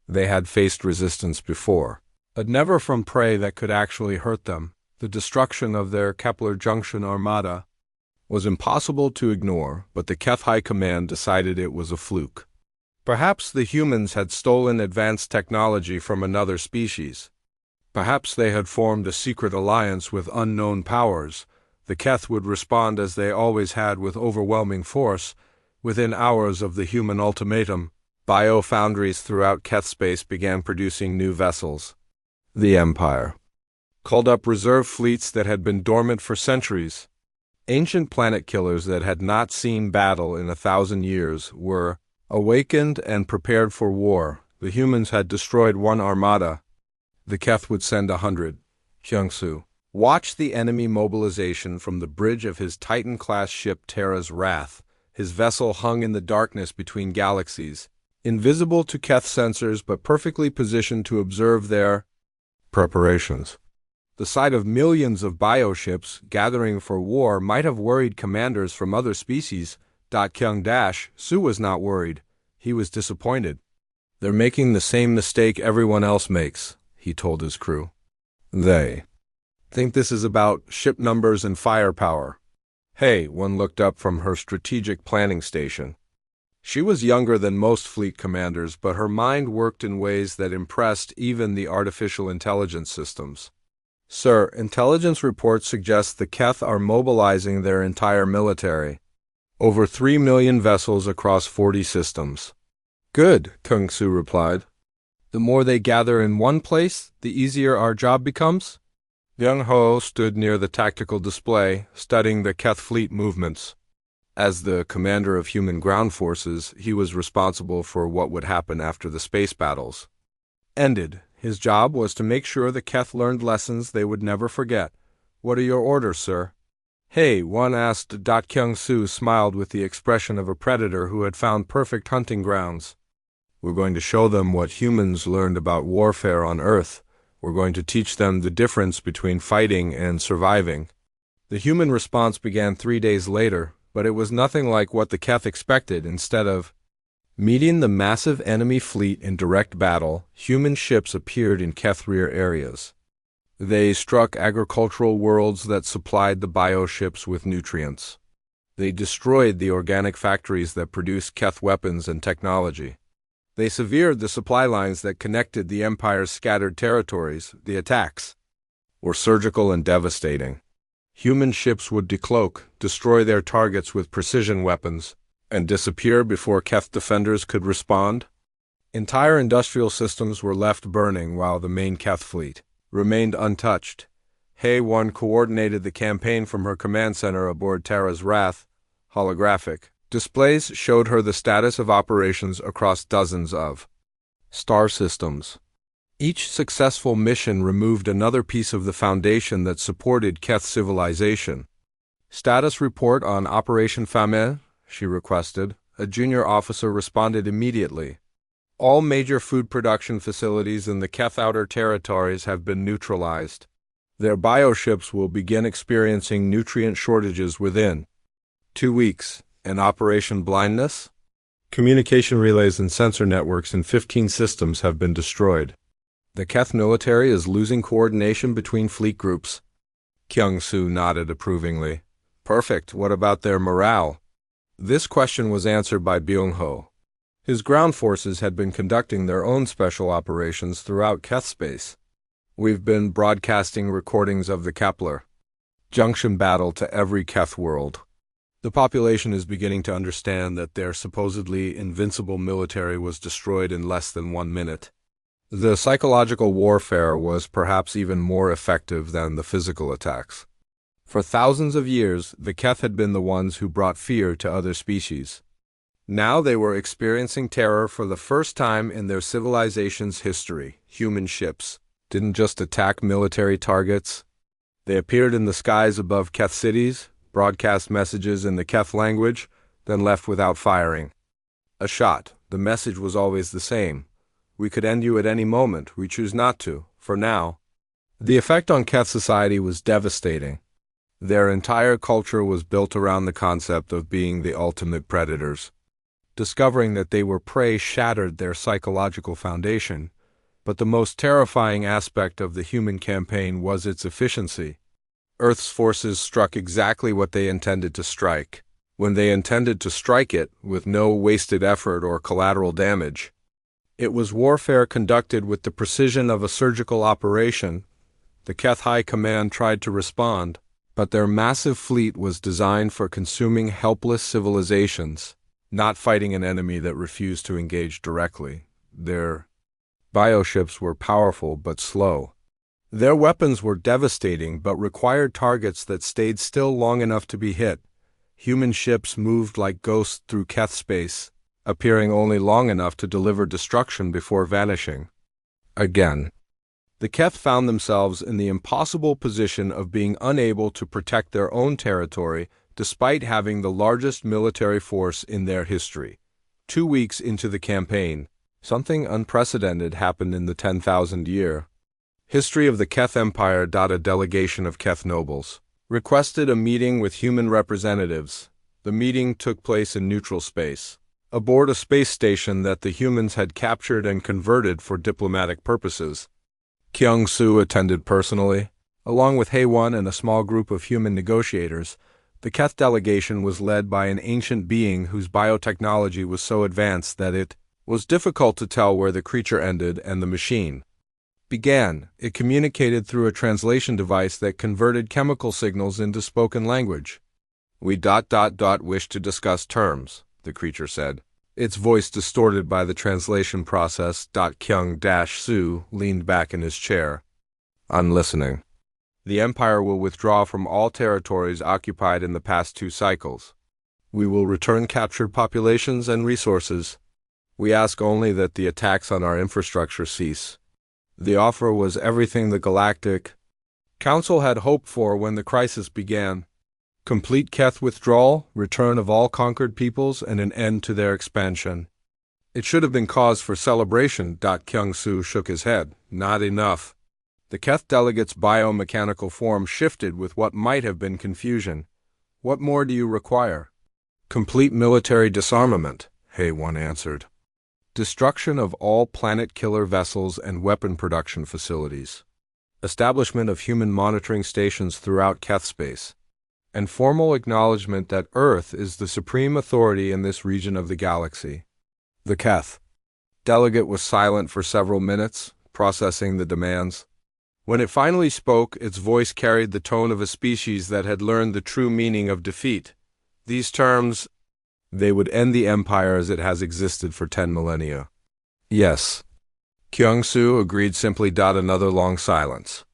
They had faced resistance before, but never from prey that could actually hurt them. The destruction of their Kepler Junction armada was impossible to ignore, but the Keth High Command decided it was a fluke. Perhaps the humans had stolen advanced technology from another species. Perhaps they had formed a secret alliance with unknown powers. The Keth would respond as they always had, with overwhelming force. Within hours of the human ultimatum, biofoundries throughout Keth space began producing new vessels. The Empire called up reserve fleets that had been dormant for centuries. Ancient planet killers that had not seen battle in 1,000 years were awakened and prepared for war. The humans had destroyed one armada. The Keth would send 100. Kyungsu watched the enemy mobilization from the bridge of his Titan-class ship Terra's Wrath. His vessel hung in the darkness between galaxies, invisible to Keth sensors but perfectly positioned to observe their preparations. The sight of millions of bioships gathering for war might have worried commanders from other species. Kyung-Su was not worried. He was disappointed. They're making the same mistake everyone else makes, he told his crew. They think this is about ship numbers and firepower. Hey, one looked up from her strategic planning station. She was younger than most fleet commanders, but her mind worked in ways that impressed even the artificial intelligence systems. Sir, intelligence reports suggest the Keth are mobilizing their entire military. Over 3 million vessels across 40 systems. Good, Kyungsu replied. The more they gather in one place, the easier our job becomes. Young-ho stood near the tactical display, studying the Keth fleet movements. As the commander of human ground forces, he was responsible for what would happen after the space battles ended. His job was to make sure the Keth learned lessons they would never forget. What are your orders, sir? Hey, one asked. Kyung-Su smiled with the expression of a predator who had found perfect hunting grounds. We're going to show them what humans learned about warfare on Earth. We're going to teach them the difference between fighting and surviving. The human response began 3 days later, but it was nothing like what the Keth expected. Instead of meeting the massive enemy fleet in direct battle, human ships appeared in Keth rear areas. They struck agricultural worlds that supplied the bioships with nutrients. They destroyed the organic factories that produced Keth weapons and technology. They severed the supply lines that connected the Empire's scattered territories. The attacks were surgical and devastating. Human ships would decloak, destroy their targets with precision weapons, and disappear before Keth defenders could respond. Entire industrial systems were left burning while the main Keth fleet remained untouched. HFY coordinated the campaign from her command center aboard Terra's Wrath. Holographic displays showed her the status of operations across dozens of star systems. Each successful mission removed another piece of the foundation that supported Keth civilization. "Status report on Operation Famine," she requested. A junior officer responded immediately. "All major food production facilities in the Keth outer territories have been neutralized. Their bioships will begin experiencing nutrient shortages within 2 weeks. And Operation Blindness? Communication relays and sensor networks in 15 systems have been destroyed. The Keth military is losing coordination between fleet groups." Kyung-soo nodded approvingly. "Perfect. What about their morale?" This question was answered by Byung-ho. His ground forces had been conducting their own special operations throughout Keth space. "We've been broadcasting recordings of the Kepler Junction battle to every Keth world. The population is beginning to understand that their supposedly invincible military was destroyed in less than 1 minute. The psychological warfare was perhaps even more effective than the physical attacks. For thousands of years, the Keth had been the ones who brought fear to other species. Now they were experiencing terror for the first time in their civilization's history. Human ships didn't just attack military targets. They appeared in the skies above Keth cities, broadcast messages in the Keth language, then left without firing. A shot. The message was always the same. "We could end you at any moment. We choose not to, for now." The effect on Keth society was devastating. Their entire culture was built around the concept of being the ultimate predators. Discovering that they were prey shattered their psychological foundation, but the most terrifying aspect of the human campaign was its efficiency. Earth's forces struck exactly what they intended to strike, when they intended to strike it with no wasted effort or collateral damage. It was warfare conducted with the precision of a surgical operation. The Keth High Command tried to respond, but their massive fleet was designed for consuming helpless civilizations, not fighting an enemy that refused to engage directly. Their bioships were powerful but slow. Their weapons were devastating but required targets that stayed still long enough to be hit. Human ships moved like ghosts through Keth space, appearing only long enough to deliver destruction before vanishing. Again, the Keth found themselves in the impossible position of being unable to protect their own territory despite having the largest military force in their history. 2 weeks into the campaign, something unprecedented happened in the 10,000 year. History of the Keth Empire. A delegation of Keth nobles requested a meeting with human representatives. The meeting took place in neutral space, aboard a space station that the humans had captured and converted for diplomatic purposes. Kyung-soo attended personally. Along with HFY and a small group of human negotiators, the Keth delegation was led by an ancient being whose biotechnology was so advanced that it was difficult to tell where the creature ended and the machine began. It communicated through a translation device that converted chemical signals into spoken language. "We wish to discuss terms," the creature said, its voice distorted by the translation process. Kyung-soo leaned back in his chair. "I'm listening. The Empire will withdraw from all territories occupied in the past 2 cycles. We will return captured populations and resources. We ask only that the attacks on our infrastructure cease." The offer was everything the Galactic Council had hoped for when the crisis began. Complete Keth withdrawal, return of all conquered peoples, and an end to their expansion. It should have been cause for celebration. Kyung-soo shook his head. Not enough. The Keth delegate's biomechanical form shifted with what might have been confusion. What more do you require? Complete military disarmament, Hae-won answered. Destruction of all planet-killer vessels and weapon production facilities. Establishment of human monitoring stations throughout Keth space. And formal acknowledgement that Earth is the supreme authority in this region of the galaxy. The Keth delegate was silent for several minutes, processing the demands. When it finally spoke, its voice carried the tone of a species that had learned the true meaning of defeat. These terms, they would end the empire as it has existed for 10 millennia. Yes. Kyung-soo agreed simply. Another long silence.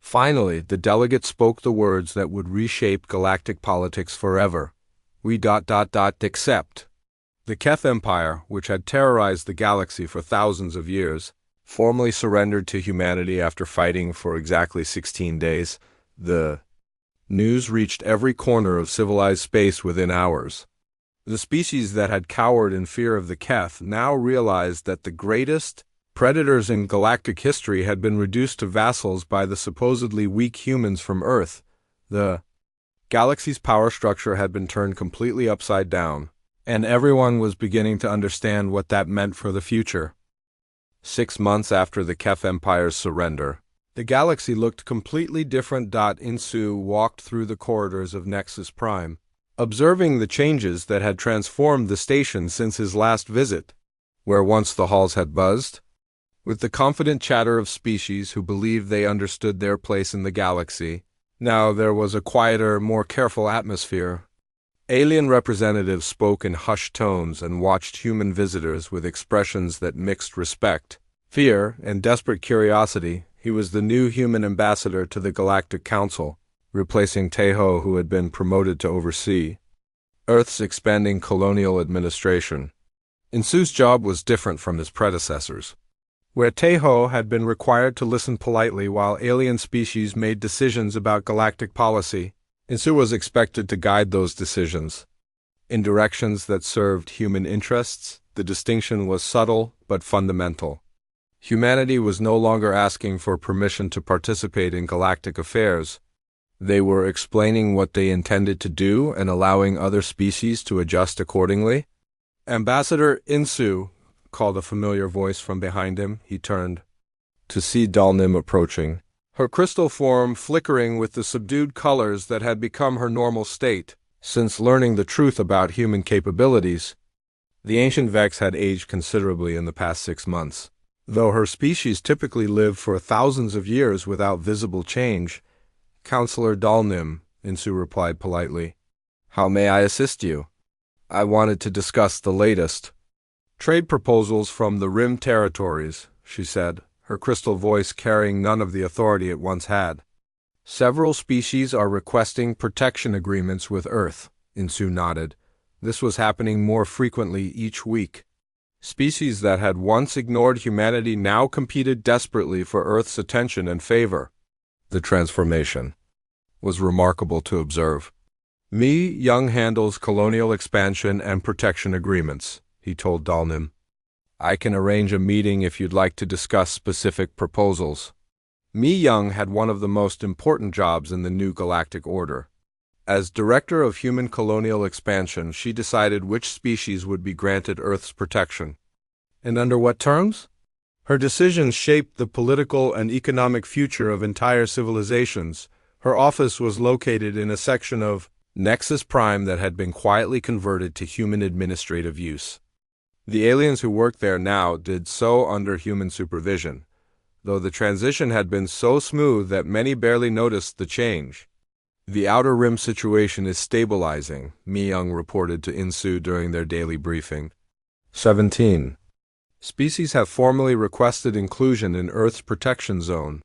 Finally, the delegate spoke the words that would reshape galactic politics forever. We accept. The Keth Empire, which had terrorized the galaxy for thousands of years, formally surrendered to humanity after fighting for exactly 16 days. The news reached every corner of civilized space within hours. The species that had cowered in fear of the Keth now realized that the greatest predators in galactic history had been reduced to vassals by the supposedly weak humans from Earth. The galaxy's power structure had been turned completely upside down, and everyone was beginning to understand what that meant for the future. 6 months after the Keth Empire's surrender, the galaxy looked completely different. In-soo walked through the corridors of Nexus Prime, observing the changes that had transformed the station since his last visit. Where once the halls had buzzed with the confident chatter of species who believed they understood their place in the galaxy, now there was a quieter, more careful atmosphere. Alien representatives spoke in hushed tones and watched human visitors with expressions that mixed respect, fear, and desperate curiosity. He was the new human ambassador to the Galactic Council, replacing Taeho, who had been promoted to oversee Earth's expanding colonial administration. In-soo's job was different from his predecessors. Where Taeho had been required to listen politely while alien species made decisions about galactic policy, In-soo was expected to guide those decisions in directions that served human interests. The distinction was subtle but fundamental. Humanity was no longer asking for permission to participate in galactic affairs. They were explaining what they intended to do and allowing other species to adjust accordingly. Ambassador In-soo, called a familiar voice from behind him. He turned to see Dalnim approaching, her crystal form flickering with the subdued colors that had become her normal state since learning the truth about human capabilities. The ancient Vex had aged considerably in the past 6 months. Though her species typically lived for thousands of years without visible change, Counselor Dalnim, In-soo replied politely. How may I assist you? I wanted to discuss the latest trade proposals from the Rim territories, she said, her crystal voice carrying none of the authority it once had. Several species are requesting protection agreements with Earth, In-soo nodded. This was happening more frequently each week. Species that had once ignored humanity now competed desperately for Earth's attention and favor. The transformation was remarkable to observe. Mi Young handles colonial expansion and protection agreements, he told Dalnim. I can arrange a meeting if you'd like to discuss specific proposals. Mi Young had one of the most important jobs in the new galactic order. As Director of Human Colonial Expansion, she decided which species would be granted Earth's protection. And under what terms? Her decisions shaped the political and economic future of entire civilizations. Her office was located in a section of Nexus Prime that had been quietly converted to human administrative use. The aliens who worked there now did so under human supervision, though the transition had been so smooth that many barely noticed the change. The Outer Rim situation is stabilizing, Mi Young reported to In-soo during their daily briefing. 17. Species have formally requested inclusion in Earth's protection zone.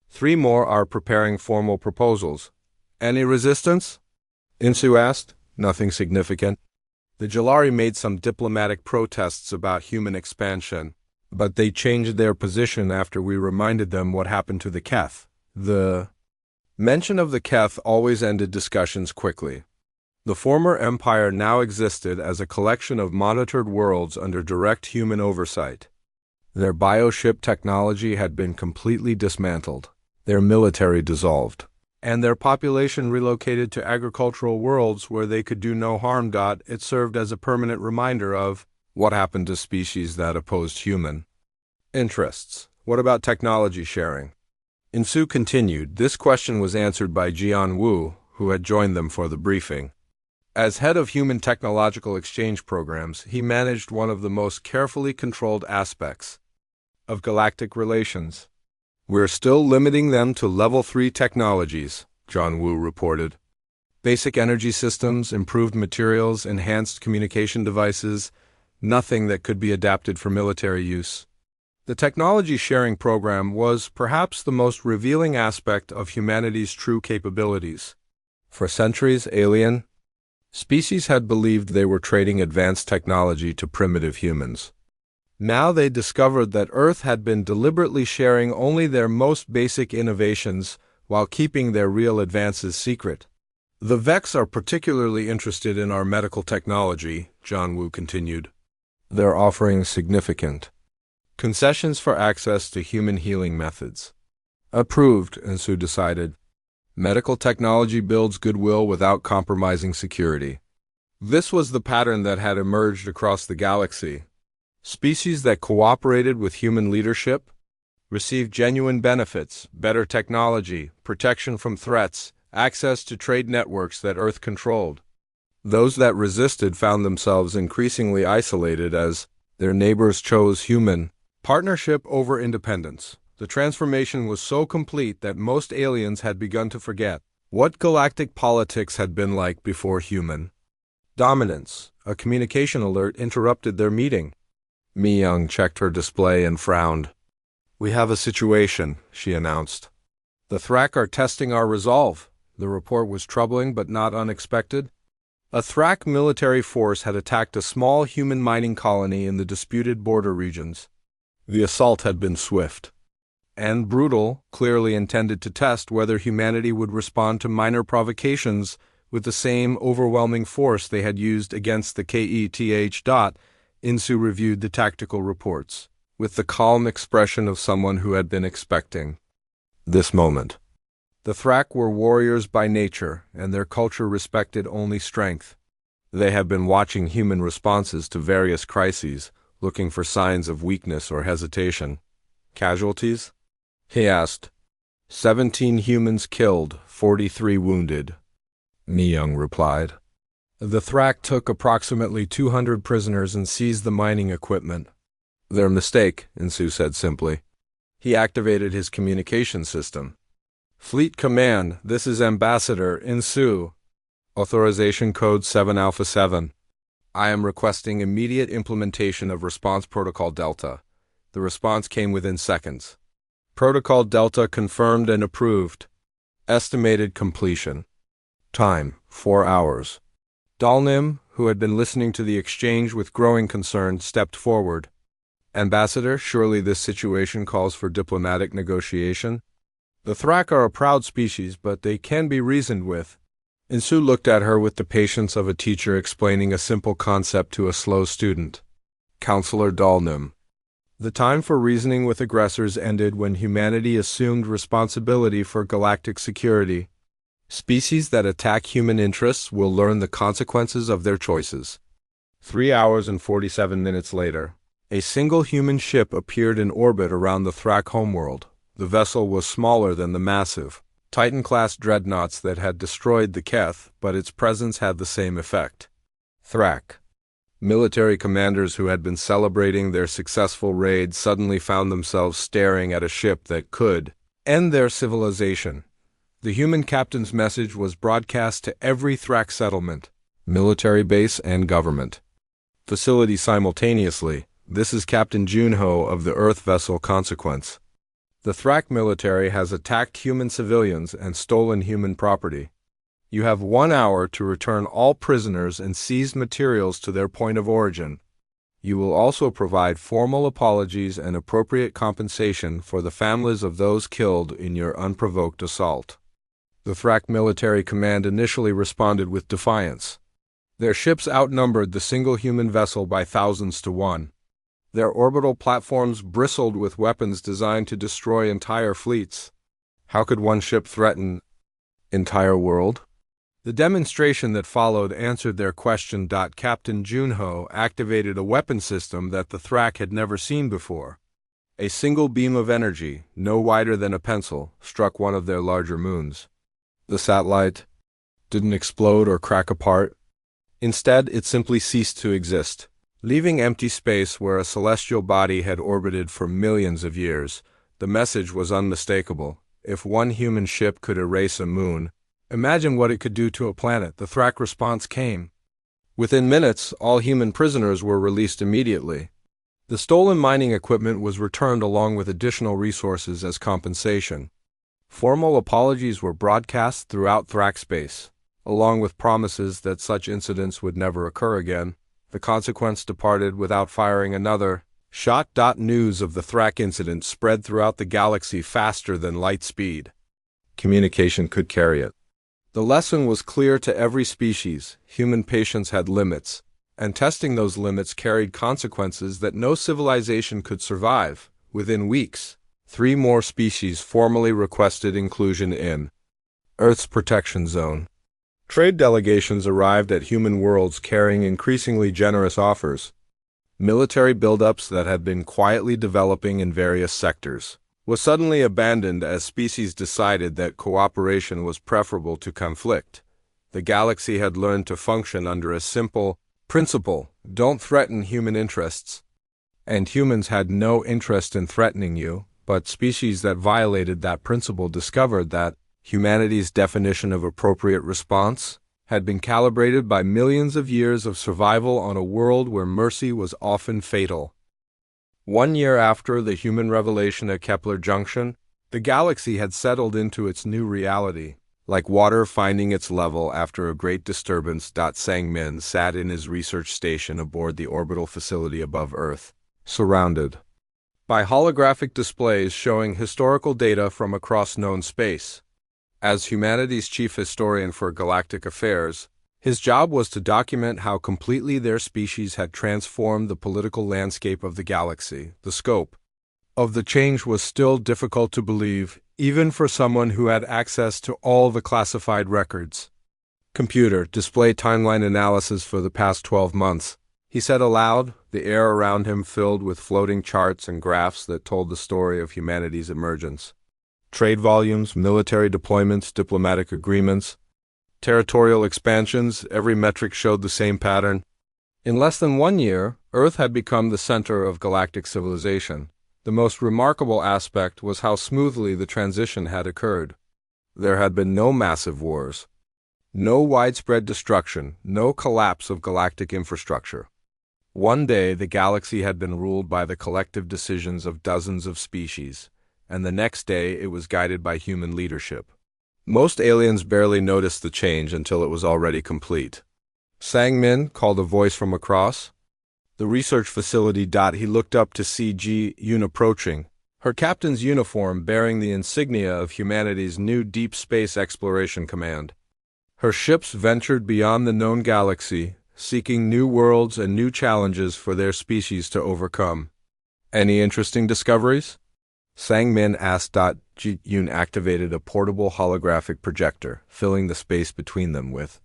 3 more are preparing formal proposals. Any resistance? In-soo asked. Nothing significant. The Jalari made some diplomatic protests about human expansion, but they changed their position after we reminded them what happened to the Keth. The mention of the Keth always ended discussions quickly. The former empire now existed as a collection of monitored worlds under direct human oversight. Their bioship technology had been completely dismantled, their military dissolved, and their population relocated to agricultural worlds where they could do no harm. It served as a permanent reminder of what happened to species that opposed human interests. What about technology sharing? Insu continued. This question was answered by Jian Wu, who had joined them for the briefing. As head of human technological exchange programs, he managed one of the most carefully controlled aspects of galactic relations. We're still limiting them to level 3 technologies, John Wu reported. Basic energy systems, improved materials, enhanced communication devices, nothing that could be adapted for military use. The technology sharing program was perhaps the most revealing aspect of humanity's true capabilities. For centuries, alien species had believed they were trading advanced technology to primitive humans. Now they discovered that Earth had been deliberately sharing only their most basic innovations while keeping their real advances secret. The Vex are particularly interested in our medical technology, John Wu continued. They're offering significant concessions for access to human healing methods. Approved, Ensu decided. Medical technology builds goodwill without compromising security. This was the pattern that had emerged across the galaxy. Species that cooperated with human leadership received genuine benefits, better technology, protection from threats, access to trade networks that Earth controlled. Those that resisted found themselves increasingly isolated as their neighbors chose human partnership over independence. The transformation was so complete that most aliens had begun to forget what galactic politics had been like before human dominance. A communication alert interrupted their meeting. Mi Young checked her display and frowned. "We have a situation," she announced. "The Thrak are testing our resolve." The report was troubling but not unexpected. A Thrak military force had attacked a small human mining colony in the disputed border regions. The assault had been swift and brutal, clearly intended to test whether humanity would respond to minor provocations with the same overwhelming force they had used against the KETH. Insu reviewed the tactical reports with the calm expression of someone who had been expecting this moment. The Thrak were warriors by nature, and their culture respected only strength. They had been watching human responses to various crises, looking for signs of weakness or hesitation. "Casualties?" he asked. 17 humans killed, 43 wounded," Mi Young replied. The Thrak took approximately 200 prisoners and seized the mining equipment. "Their mistake," Insu said simply. He activated his communication system. "Fleet Command, this is Ambassador Insu. Authorization Code 7 Alpha 7. I am requesting immediate implementation of Response Protocol Delta." The response came within seconds. Protocol Delta confirmed and approved. Estimated completion time, 4 hours. Dalnim, who had been listening to the exchange with growing concern, stepped forward. "Ambassador, surely this situation calls for diplomatic negotiation? The Thrak are a proud species, but they can be reasoned with." Insu looked at her with the patience of a teacher explaining a simple concept to a slow student. "Counselor Dalnim, the time for reasoning with aggressors ended when humanity assumed responsibility for galactic security. Species that attack human interests will learn the consequences of their choices." 3 hours and 47 minutes later, a single human ship appeared in orbit around the Thrak homeworld. The vessel was smaller than the massive Titan-class dreadnoughts that had destroyed the Keth, but its presence had the same effect. Thrak military commanders who had been celebrating their successful raid suddenly found themselves staring at a ship that could end their civilization. The human captain's message was broadcast to every Thrak settlement, military base, and government facility simultaneously. "This is Captain Junho of the Earth vessel Consequence. The Thrak military has attacked human civilians and stolen human property. You have 1 hour to return all prisoners and seized materials to their point of origin. You will also provide formal apologies and appropriate compensation for the families of those killed in your unprovoked assault." The Thrak military command initially responded with defiance. Their ships outnumbered the single human vessel by thousands to one. Their orbital platforms bristled with weapons designed to destroy entire fleets. How could one ship threaten entire world? The demonstration that followed answered their question. Captain Junho activated a weapon system that the Thrak had never seen before. A single beam of energy, no wider than a pencil, struck one of their larger moons. The satellite didn't explode or crack apart. Instead, it simply ceased to exist, leaving empty space where a celestial body had orbited for millions of years. The message was unmistakable. If one human ship could erase a moon, imagine what it could do to a planet. The Thrak response came. Within minutes, all human prisoners were released immediately. The stolen mining equipment was returned along with additional resources as compensation. Formal apologies were broadcast throughout Thrak space, along with promises that such incidents would never occur again. The consequence departed without firing another shot. News of the Thrak incident spread throughout the galaxy faster than light speed. Communication could carry it. The lesson was clear to every species: human patience had limits, and testing those limits carried consequences that no civilization could survive. Within weeks, 3 more species formally requested inclusion in Earth's protection zone. Trade delegations arrived at human worlds carrying increasingly generous offers. Military buildups that had been quietly developing in various sectors was suddenly abandoned as species decided that cooperation was preferable to conflict. The galaxy had learned to function under a simple principle: don't threaten human interests. And humans had no interest in threatening you, but species that violated that principle discovered that humanity's definition of appropriate response had been calibrated by millions of years of survival on a world where mercy was often fatal. 1 year after the human revelation at Kepler Junction, the galaxy had settled into its new reality, like water finding its level after a great disturbance. Sang-min sat in his research station aboard the orbital facility above Earth, surrounded by holographic displays showing historical data from across known space. As humanity's chief historian for galactic affairs, his job was to document how completely their species had transformed the political landscape of the galaxy. The scope of the change was still difficult to believe, even for someone who had access to all the classified records. Computer, display timeline analysis for the past 12 months, he said aloud, the air around him filled with floating charts and graphs that told the story of humanity's emergence. Trade volumes, military deployments, diplomatic agreements, territorial expansions, every metric showed the same pattern. In less than 1 year, Earth had become the center of galactic civilization. The most remarkable aspect was how smoothly the transition had occurred. There had been no massive wars, no widespread destruction, no collapse of galactic infrastructure. One day, the galaxy had been ruled by the collective decisions of dozens of species, and the next day it was guided by human leadership. Most aliens barely noticed the change until it was already complete. Sang-min called a voice from across the research facility. He looked up to see Ji-Yoon approaching, her captain's uniform bearing the insignia of humanity's new deep space exploration command. Her ships ventured beyond the known galaxy, seeking new worlds and new challenges for their species to overcome. Any interesting discoveries? Sang-min asked. Ji-Yoon activated a portable holographic projector, filling the space between them with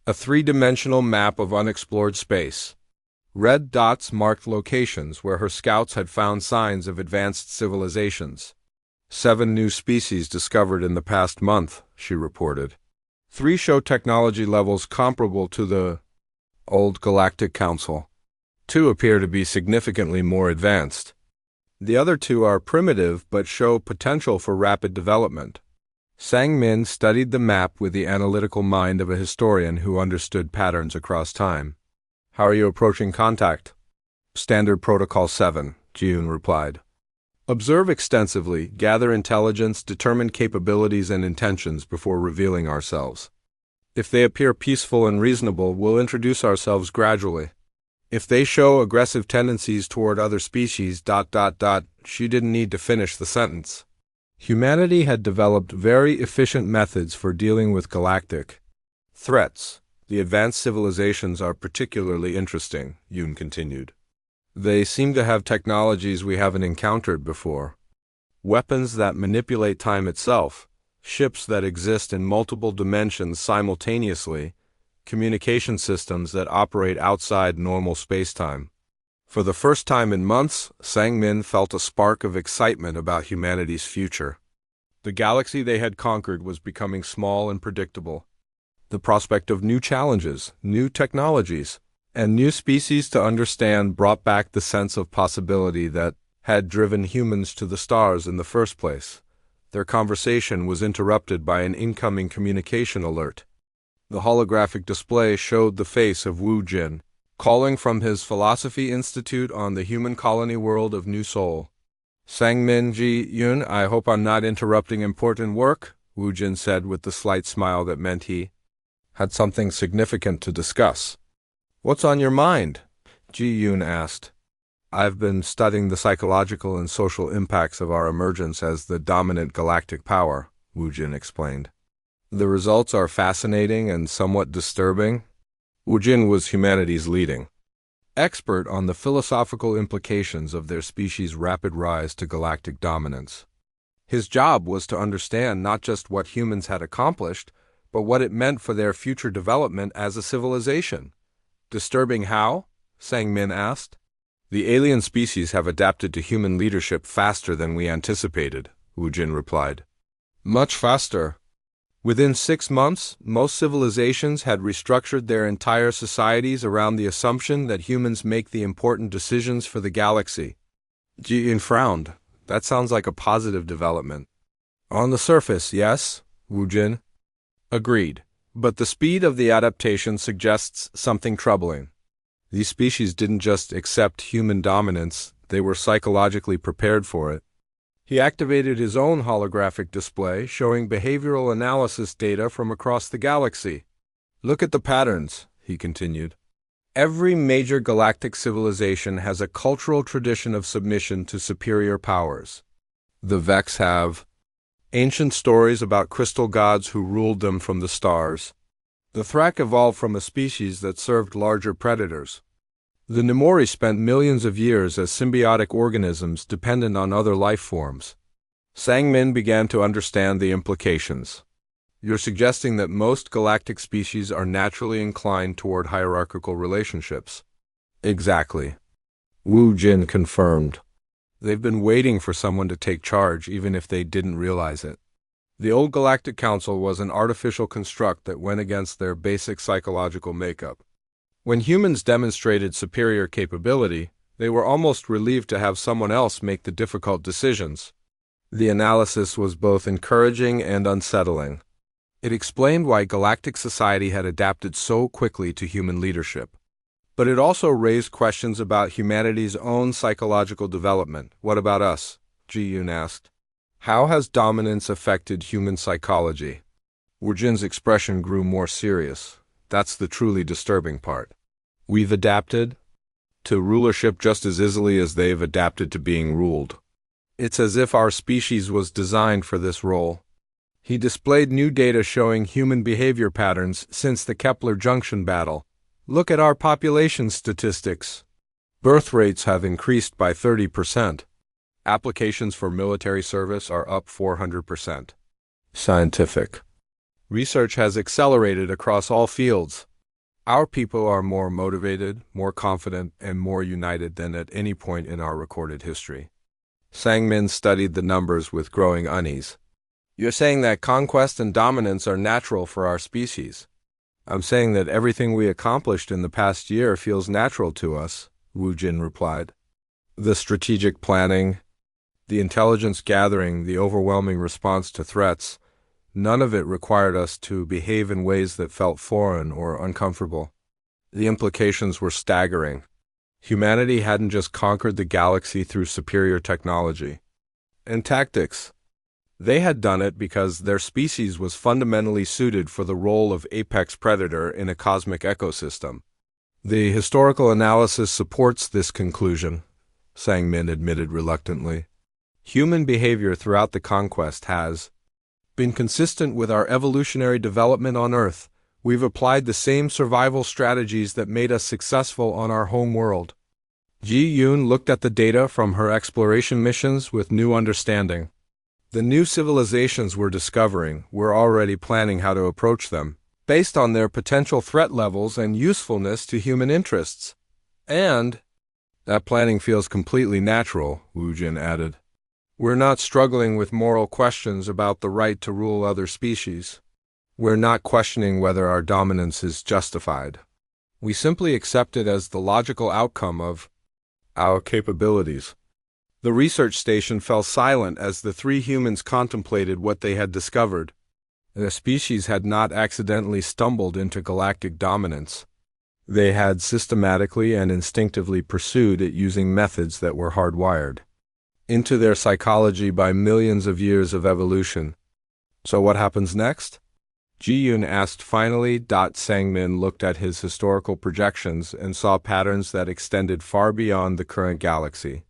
a 3-dimensional map of unexplored space. Red dots marked locations where her scouts had found signs of advanced civilizations. 7 new species discovered in the past month, she reported. 3 show technology levels comparable to the old Galactic Council. 2 appear to be significantly more advanced. The other 2 are primitive but show potential for rapid development. Sang-min studied the map with the analytical mind of a historian who understood patterns across time. How are you approaching contact? Standard Protocol 7, Ji-Yoon replied. Observe extensively, gather intelligence, determine capabilities and intentions before revealing ourselves. If they appear peaceful and reasonable, we'll introduce ourselves gradually. If they show aggressive tendencies toward other species, She didn't need to finish the sentence. Humanity had developed very efficient methods for dealing with galactic threats. The advanced civilizations are particularly interesting, Yoon continued. They seem to have technologies we haven't encountered before. Weapons that manipulate time itself, ships that exist in multiple dimensions simultaneously, communication systems that operate outside normal spacetime. For the first time in months, Sang-min felt a spark of excitement about humanity's future. The galaxy they had conquered was becoming small and predictable. The prospect of new challenges, new technologies, and new species to understand brought back the sense of possibility that had driven humans to the stars in the first place. Their conversation was interrupted by an incoming communication alert. The holographic display showed the face of Wu Jin, calling from his Philosophy Institute on the human colony world of New Seoul. Sang-min Ji-yoon, I hope I'm not interrupting important work, Wu Jin said with the slight smile that meant he had something significant to discuss. What's on your mind? Ji-yoon asked. I've been studying the psychological and social impacts of our emergence as the dominant galactic power, Wu Jin explained. The results are fascinating and somewhat disturbing. Wu Jin was humanity's leading expert on the philosophical implications of their species' rapid rise to galactic dominance. His job was to understand not just what humans had accomplished, but what it meant for their future development as a civilization. Disturbing how? Sang-min asked. The alien species have adapted to human leadership faster than we anticipated, Wu Jin replied. Much faster. Within 6 months, most civilizations had restructured their entire societies around the assumption that humans make the important decisions for the galaxy. Ji-in frowned. That sounds like a positive development. On the surface, yes, Wu Jin agreed. But the speed of the adaptation suggests something troubling. These species didn't just accept human dominance, they were psychologically prepared for it. He activated his own holographic display, showing behavioral analysis data from across the galaxy. Look at the patterns, he continued. Every major galactic civilization has a cultural tradition of submission to superior powers. The Vex have ancient stories about crystal gods who ruled them from the stars. The Thrak evolved from a species that served larger predators. The Nemori spent millions of years as symbiotic organisms dependent on other life forms. Sang-min began to understand the implications. You're suggesting that most galactic species are naturally inclined toward hierarchical relationships. Exactly. Wu Jin confirmed. They've been waiting for someone to take charge even if they didn't realize it. The old Galactic Council was an artificial construct that went against their basic psychological makeup. When humans demonstrated superior capability, they were almost relieved to have someone else make the difficult decisions. The analysis was both encouraging and unsettling. It explained why galactic society had adapted so quickly to human leadership. But it also raised questions about humanity's own psychological development. What about us? Ji-yoon asked. How has dominance affected human psychology? Wu Jin's expression grew more serious. That's the truly disturbing part. We've adapted to rulership just as easily as they've adapted to being ruled. It's as if our species was designed for this role. He displayed new data showing human behavior patterns since the Kepler Junction battle. Look at our population statistics. Birth rates have increased by 30%. Applications for military service are up 400%. Scientific research has accelerated across all fields. Our people are more motivated, more confident, and more united than at any point in our recorded history. Sang-min studied the numbers with growing unease. You're saying that conquest and dominance are natural for our species. I'm saying that everything we accomplished in the past year feels natural to us, Wu Jin replied. The strategic planning, the intelligence gathering, the overwhelming response to threats, none of it required us to behave in ways that felt foreign or uncomfortable. The implications were staggering. Humanity hadn't just conquered the galaxy through superior technology and tactics. They had done it because their species was fundamentally suited for the role of apex predator in a cosmic ecosystem. The historical analysis supports this conclusion, Sang-min admitted reluctantly. Human behavior throughout the conquest has been consistent with our evolutionary development on Earth. We've applied the same survival strategies that made us successful on our home world. Ji Yoon looked at the data from her exploration missions with new understanding. The new civilizations we're discovering, we're already planning how to approach them, based on their potential threat levels and usefulness to human interests. And that planning feels completely natural, Wu Jin added. We're not struggling with moral questions about the right to rule other species. We're not questioning whether our dominance is justified. We simply accept it as the logical outcome of our capabilities. The research station fell silent as the three humans contemplated what they had discovered. The species had not accidentally stumbled into galactic dominance. They had systematically and instinctively pursued it using methods that were hardwired into their psychology by millions of years of evolution. So what happens next? Ji Yoon asked finally. Sang-min looked at his historical projections and saw patterns that extended far beyond the current galaxy.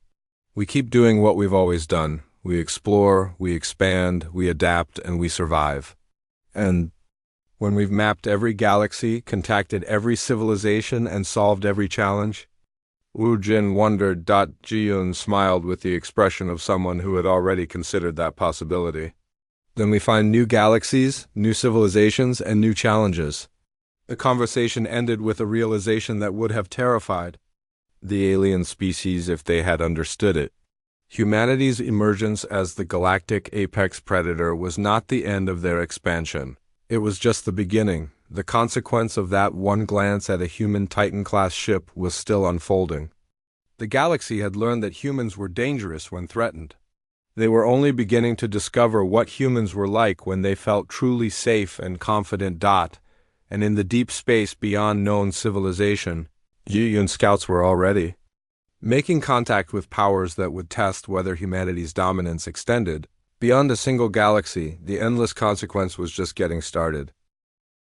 We keep doing what we've always done. We explore, we expand, we adapt, and we survive. And when we've mapped every galaxy, contacted every civilization, and solved every challenge? Wu Jin wondered. Ji Yoon smiled with the expression of someone who had already considered that possibility. Then we find new galaxies, new civilizations, and new challenges. The conversation ended with a realization that would have terrified the alien species if they had understood it. Humanity's emergence as the galactic apex predator was not the end of their expansion. It was just the beginning. The consequence of that one glance at a human Titan-class ship was still unfolding. The galaxy had learned that humans were dangerous when threatened. They were only beginning to discover what humans were like when they felt truly safe and confident. And in the deep space beyond known civilization, Ji Yoon scouts were already making contact with powers that would test whether humanity's dominance extended beyond a single galaxy. The endless consequence was just getting started.